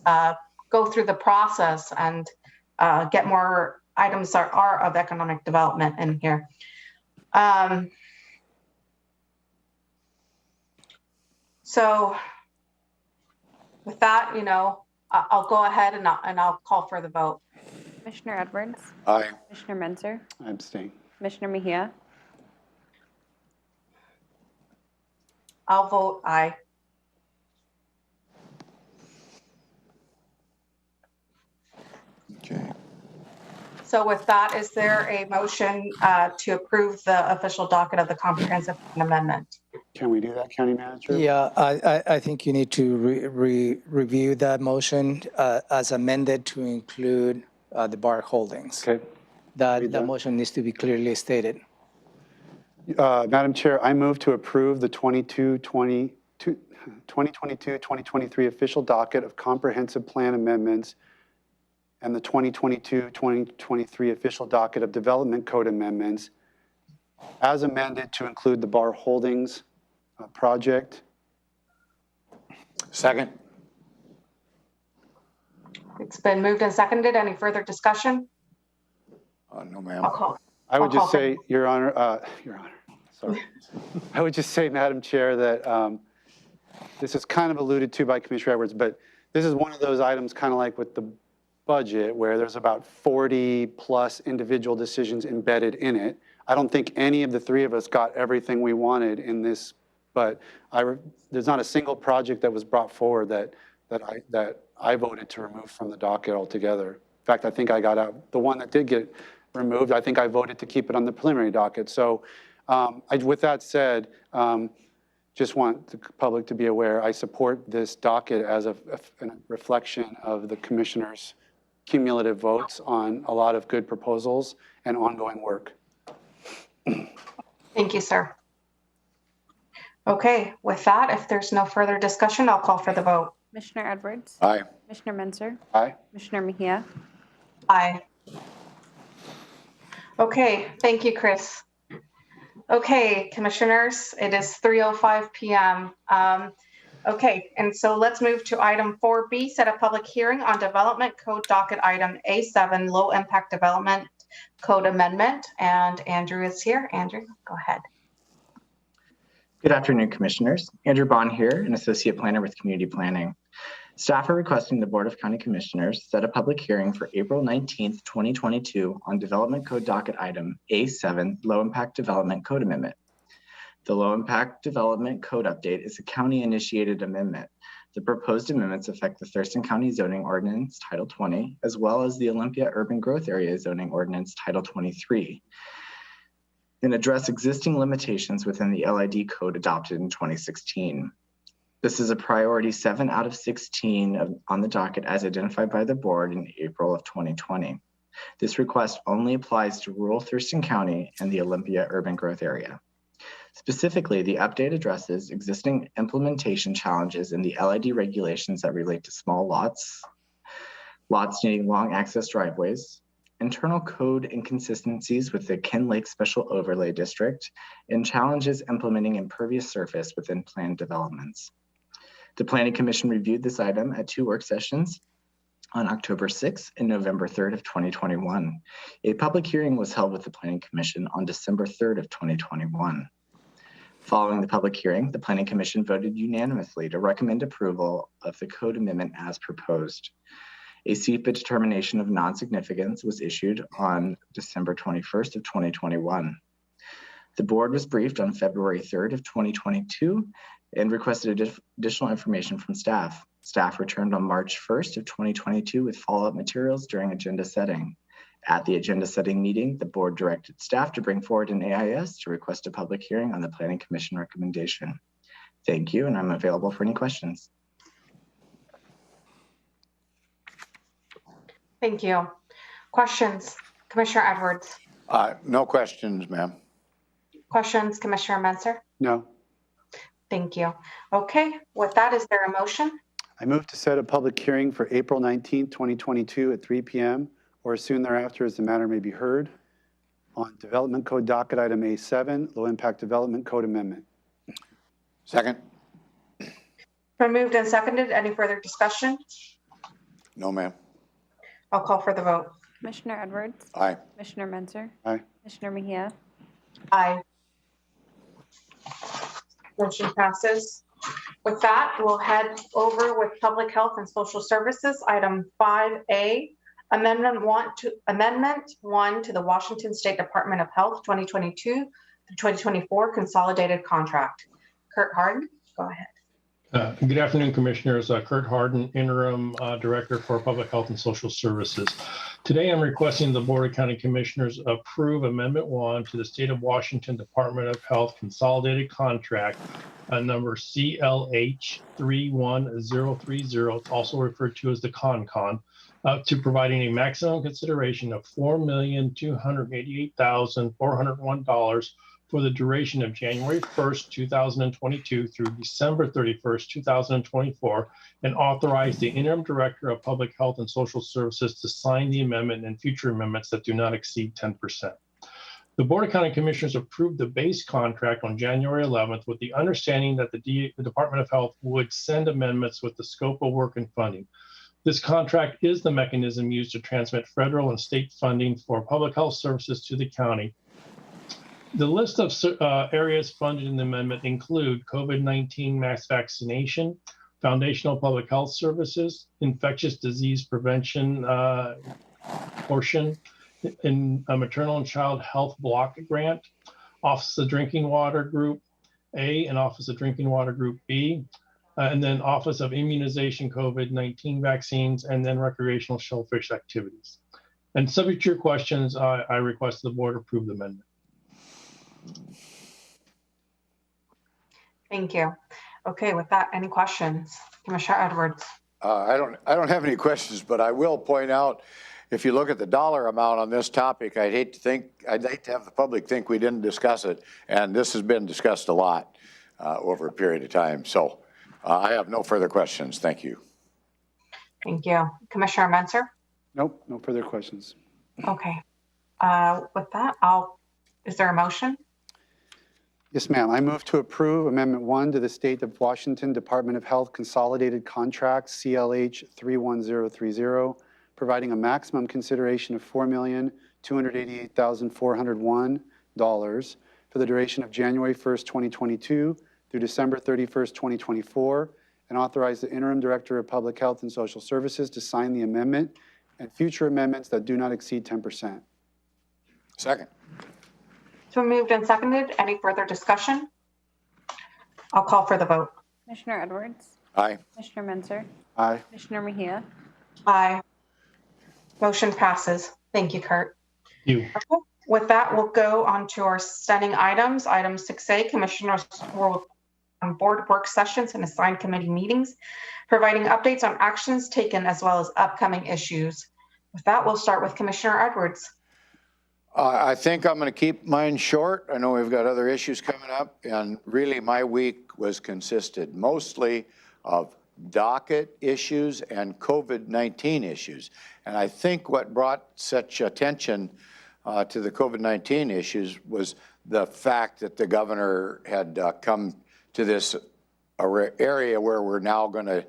go through the process and get more items that are of economic development in here. So with that, you know, I'll go ahead and I'll call for the vote. Commissioner Edwards, Aye. Commissioner Menzer, I abstain. Commissioner Mejia, I'll vote aye. Okay. So with that, is there a motion to approve the official docket of the comprehensive plan amendment? Can we do that, County Manager? Yeah, I think you need to review that motion as amended to include the bar holdings. Okay. That motion needs to be clearly stated. Madam Chair, I move to approve the 2022-2023 official docket of comprehensive plan amendments and the 2022-2023 official docket of development code amendments as amended to include the bar holdings project. Second. It's been moved and seconded. Any further discussion? No, ma'am. I'll call. I would just say, Your Honor, sorry. I would just say, Madam Chair, that this is kind of alluded to by Commissioner Edwards, but this is one of those items kind of like with the budget where there's about 40 plus individual decisions embedded in it. I don't think any of the three of us got everything we wanted in this, but there's not a single project that was brought forward that I voted to remove from the docket altogether. In fact, I think I got out the one that did get removed. I think I voted to keep it on the preliminary docket. So with that said, just want the public to be aware, I support this docket as a reflection of the commissioners' cumulative votes on a lot of good proposals and ongoing work. Thank you, sir. Okay, with that, if there's no further discussion, I'll call for the vote. Commissioner Edwards, Aye. Commissioner Menzer, Aye. Commissioner Mejia, Aye. Okay, thank you, Chris. Okay, commissioners, it is 3:05 p.m. Okay, and so let's move to item 4B, set a public hearing on development code docket item A7, low impact development code amendment. And Andrew is here. Andrew, go ahead. Good afternoon, commissioners. Andrew Bond here, an associate planner with community planning. Staff are requesting the Board of County Commissioners set a public hearing for April 19th, 2022 on development code docket item A7, low impact development code amendment. The low impact development code update is a county initiated amendment. The proposed amendments affect the Thurston County Zoning Ordinance Title 20, as well as the Olympia Urban Growth Area Zoning Ordinance Title 23, and address existing limitations within the LID code adopted in 2016. This is a priority 7 out of 16 on the docket as identified by the board in April of 2020. This request only applies to rural Thurston County and the Olympia Urban Growth Area. Specifically, the update addresses existing implementation challenges in the LID regulations that relate to small lots, lots needing long access driveways, internal code inconsistencies with the Ken Lake Special Overlay District, and challenges implementing impervious surface within planned developments. The Planning Commission reviewed this item at 2 work sessions on October 6th and November 3rd of 2021. A public hearing was held with the Planning Commission on December 3rd of 2021. Following the public hearing, the Planning Commission voted unanimously to recommend approval of the code amendment as proposed. A CEPA determination of non-significance was issued on December 21st of 2021. The board was briefed on February 3rd of 2022 and requested additional information from staff. Staff returned on March 1st of 2022 with follow-up materials during agenda setting. At the agenda setting meeting, the board directed staff to bring forward an AIS to request a public hearing on the Planning Commission recommendation. Thank you, and I'm available for any questions. Thank you. Questions, Commissioner Edwards? No questions, ma'am. Questions, Commissioner Menzer? No. Thank you. Okay, with that, is there a motion? I move to set a public hearing for April 19th, 2022 at 3 p.m. or soon thereafter as the matter may be heard on Development Code Docket Item A7, Low Impact Development Code Amendment. Second? Been moved and seconded. Any further discussion? No, ma'am. I'll call for the vote. Commissioner Edwards? Aye. Commissioner Menzer? Aye. Commissioner Mejia? Aye. Motion passes. With that, we'll head over with Public Health and Social Services. Item 5A, Amendment 1 to the Washington State Department of Health 2022 through 2024 Consolidated Contract. Kurt Harden, go ahead. Good afternoon, Commissioners. Kurt Harden, Interim Director for Public Health and Social Services. Today, I'm requesting the Board of County Commissioners approve Amendment 1 to the State of Washington Department of Health Consolidated Contract number CLH 31030. It's also referred to as the CONCON, to providing a maximum consideration of $4,288,401 for the duration of January 1st, 2022 through December 31st, 2024, and authorize the Interim Director of Public Health and Social Services to sign the amendment and future amendments that do not exceed 10%. The Board of County Commissioners approved the base contract on January 11th with the understanding that the Department of Health would send amendments with the scope of work and funding. This contract is the mechanism used to transmit federal and state funding for public health services to the county. The list of areas funded in the amendment include COVID-19 mass vaccination, foundational public health services, infectious disease prevention portion, in a maternal and child health block grant, Office of Drinking Water Group A and Office of Drinking Water Group B, and then Office of Immunization COVID-19 vaccines, and then recreational shellfish activities. And subject to your questions, I request the board approve the amendment. Thank you. Okay, with that, any questions? Commissioner Edwards? I don't have any questions, but I will point out, if you look at the dollar amount on this topic, I'd hate to have the public think we didn't discuss it, and this has been discussed a lot over a period of time. So I have no further questions. Thank you. Thank you. Commissioner Menzer? Nope, no further questions. Okay. With that, is there a motion? Yes, ma'am. I move to approve Amendment 1 to the State of Washington Department of Health Consolidated Contract CLH 31030, providing a maximum consideration of $4,288,401 for the duration of January 1st, 2022 through December 31st, 2024, and authorize the Interim Director of Public Health and Social Services to sign the amendment and future amendments that do not exceed 10%. Second. It's been moved and seconded. Any further discussion? I'll call for the vote. Commissioner Edwards? Aye. Commissioner Menzer? Aye. Commissioner Mejia? Aye. Motion passes. Thank you, Kurt. Thank you. Okay. With that, we'll go on to our standing items. Item 6A, Commissioners will on board work sessions and assigned committee meetings, providing updates on actions taken as well as upcoming issues. With that, we'll start with Commissioner Edwards. I think I'm going to keep mine short. I know we've got other issues coming up, and really my week was consisted mostly of docket issues and COVID-19 issues. And I think what brought such attention to the COVID-19 issues was the fact that the governor had come to this area where we're now going to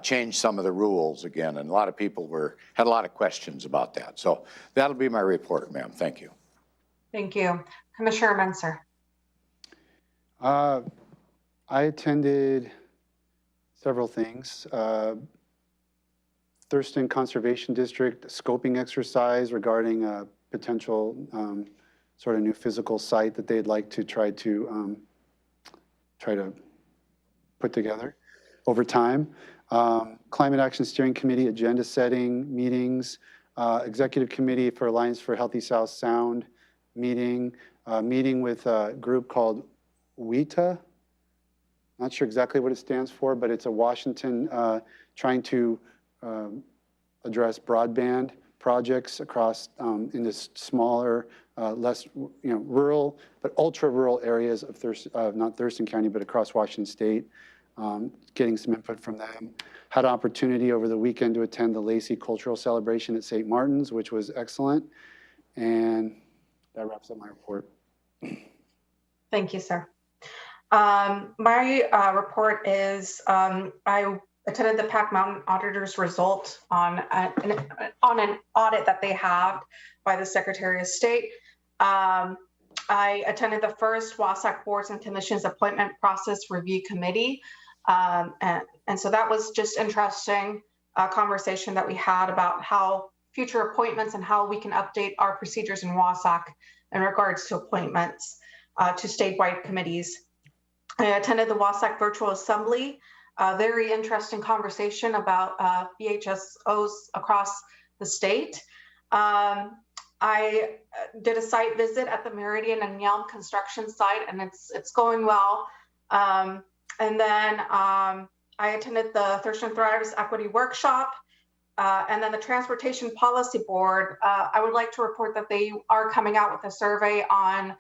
change some of the rules again. And a lot of people had a lot of questions about that. So that'll be my report, ma'am. Thank you. Thank you. Commissioner Menzer. I attended several things. Thurston Conservation District scoping exercise regarding a potential sort of new physical site that they'd like to try to put together over time. Climate Action Steering Committee agenda setting meetings, Executive Committee for Alliance for Healthy South Sound meeting, meeting with a group called WITA. Not sure exactly what it stands for, but it's a Washington trying to address broadband projects across into smaller, less rural, but ultra-rural areas of not Thurston County, but across Washington State. Getting some input from them. Had an opportunity over the weekend to attend the Lacey Cultural Celebration at St. Martin's, which was excellent. And that wraps up my report. Thank you, sir. My report is I attended the Pac Mountain Auditor's result on an audit that they have by the Secretary of State. I attended the first WASAC Boards and Commissions Appointment Process Review Committee. And so that was just interesting conversation that we had about how future appointments and how we can update our procedures in WASAC in regards to appointments to statewide committees. I attended the WASAC Virtual Assembly, a very interesting conversation about BHSOs across the state. I did a site visit at the Meridian and Yelm construction site, and it's going well. And then I attended the Thurston Thrives Equity Workshop, and then the Transportation Policy Board. I would like to report that they are coming out with a survey on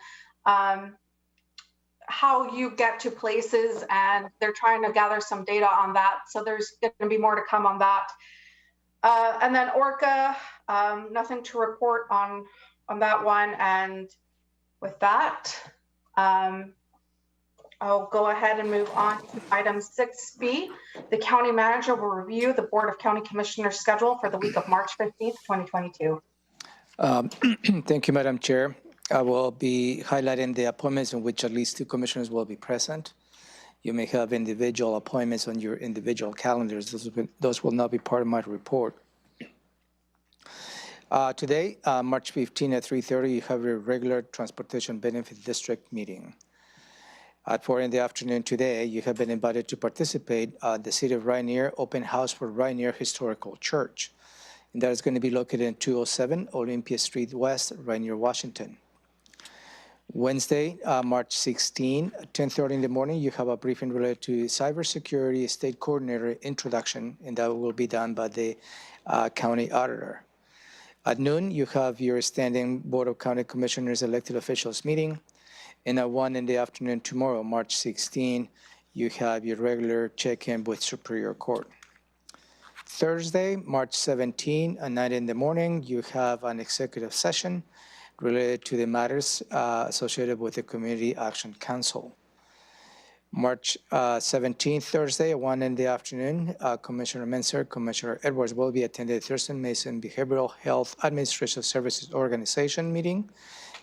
how you get to places, and they're trying to gather some data on that. So there's going to be more to come on that. And then ORCA, nothing to report on that one. And with that, I'll go ahead and move on to item 6B. The county manager will review the Board of County Commissioners schedule for the week of March 15th, 2022. Thank you, Madam Chair. I will be highlighting the appointments in which at least 2 commissioners will be present. You may have individual appointments on your individual calendars. Those will not be part of my report. Today, March 15 at 3:30, you have your regular Transportation Benefit District meeting. At 4 in the afternoon today, you have been invited to participate at the City of Rainier Open House for Rainier Historical Church. And that is going to be located in 207 Olympia Street West, Rainier, Washington. Wednesday, March 16, 10:30 in the morning, you have a briefing related to cybersecurity state coordinator introduction, and that will be done by the county auditor. At noon, you have your standing Board of County Commissioners elected officials meeting. And at 1 in the afternoon tomorrow, March 16, you have your regular check-in with Superior Court. Thursday, March 17, at 9 in the morning, you have an executive session related to the matters associated with the Community Action Council. March 17th, Thursday, at 1 in the afternoon, Commissioner Menser, Commissioner Edwards will be attending the Thurston Mason Behavioral Health Administrative Services Organization meeting,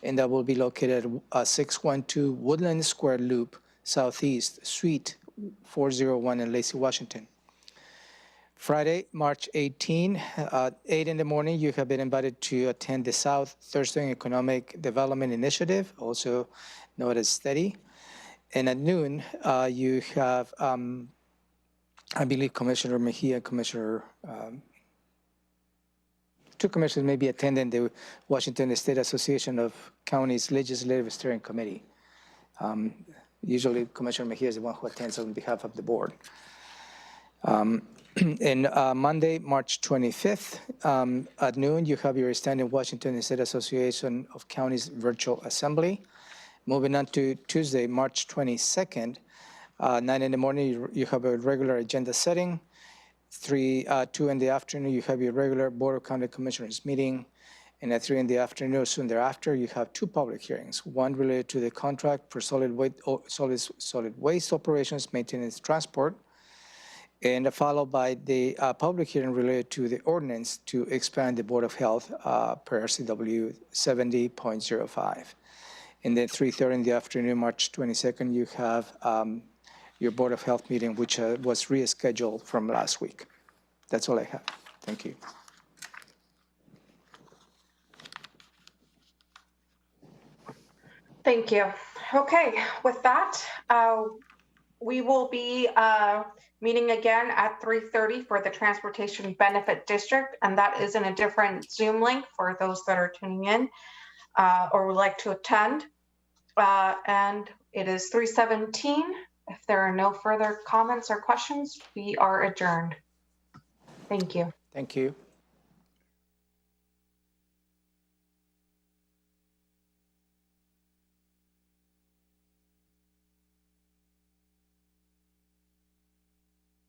and that will be located at 612 Woodland Square Loop, Southeast, Suite 401 in Lacey, Washington. Friday, March 18, at 8 in the morning, you have been invited to attend the South Thurston Economic Development Initiative, also known as STEADY. And at noon, you have, I believe, Commissioner Mejia, Commissioner, 2 commissioners may be attending the Washington State Association of Counties Legislative Steering Committee. Usually, Commissioner Mejia is the one who attends on behalf of the board. And Monday, March 25th, at noon, you have your standing Washington State Association of Counties Virtual Assembly. Moving on to Tuesday, March 22nd, 9 in the morning, you have a regular agenda setting. 2 in the afternoon, you have your regular Board of County Commissioners meeting. And at 3 in the afternoon, soon thereafter, you have 2 public hearings, one related to the contract for solid waste operations, maintenance, transport, and followed by the public hearing related to the ordinance to expand the Board of Health per RCW 70.05. And then 3:30 in the afternoon, March 22nd, you have your Board of Health meeting, which was rescheduled from last week. That's all I have. Thank you. Thank you. Okay, with that, we will be meeting again at 3:30 for the Transportation Benefit District, and that is in a different Zoom link for those that are tuning in or would like to attend. And it is 3:17. If there are no further comments or questions, we are adjourned. Thank you. Thank you.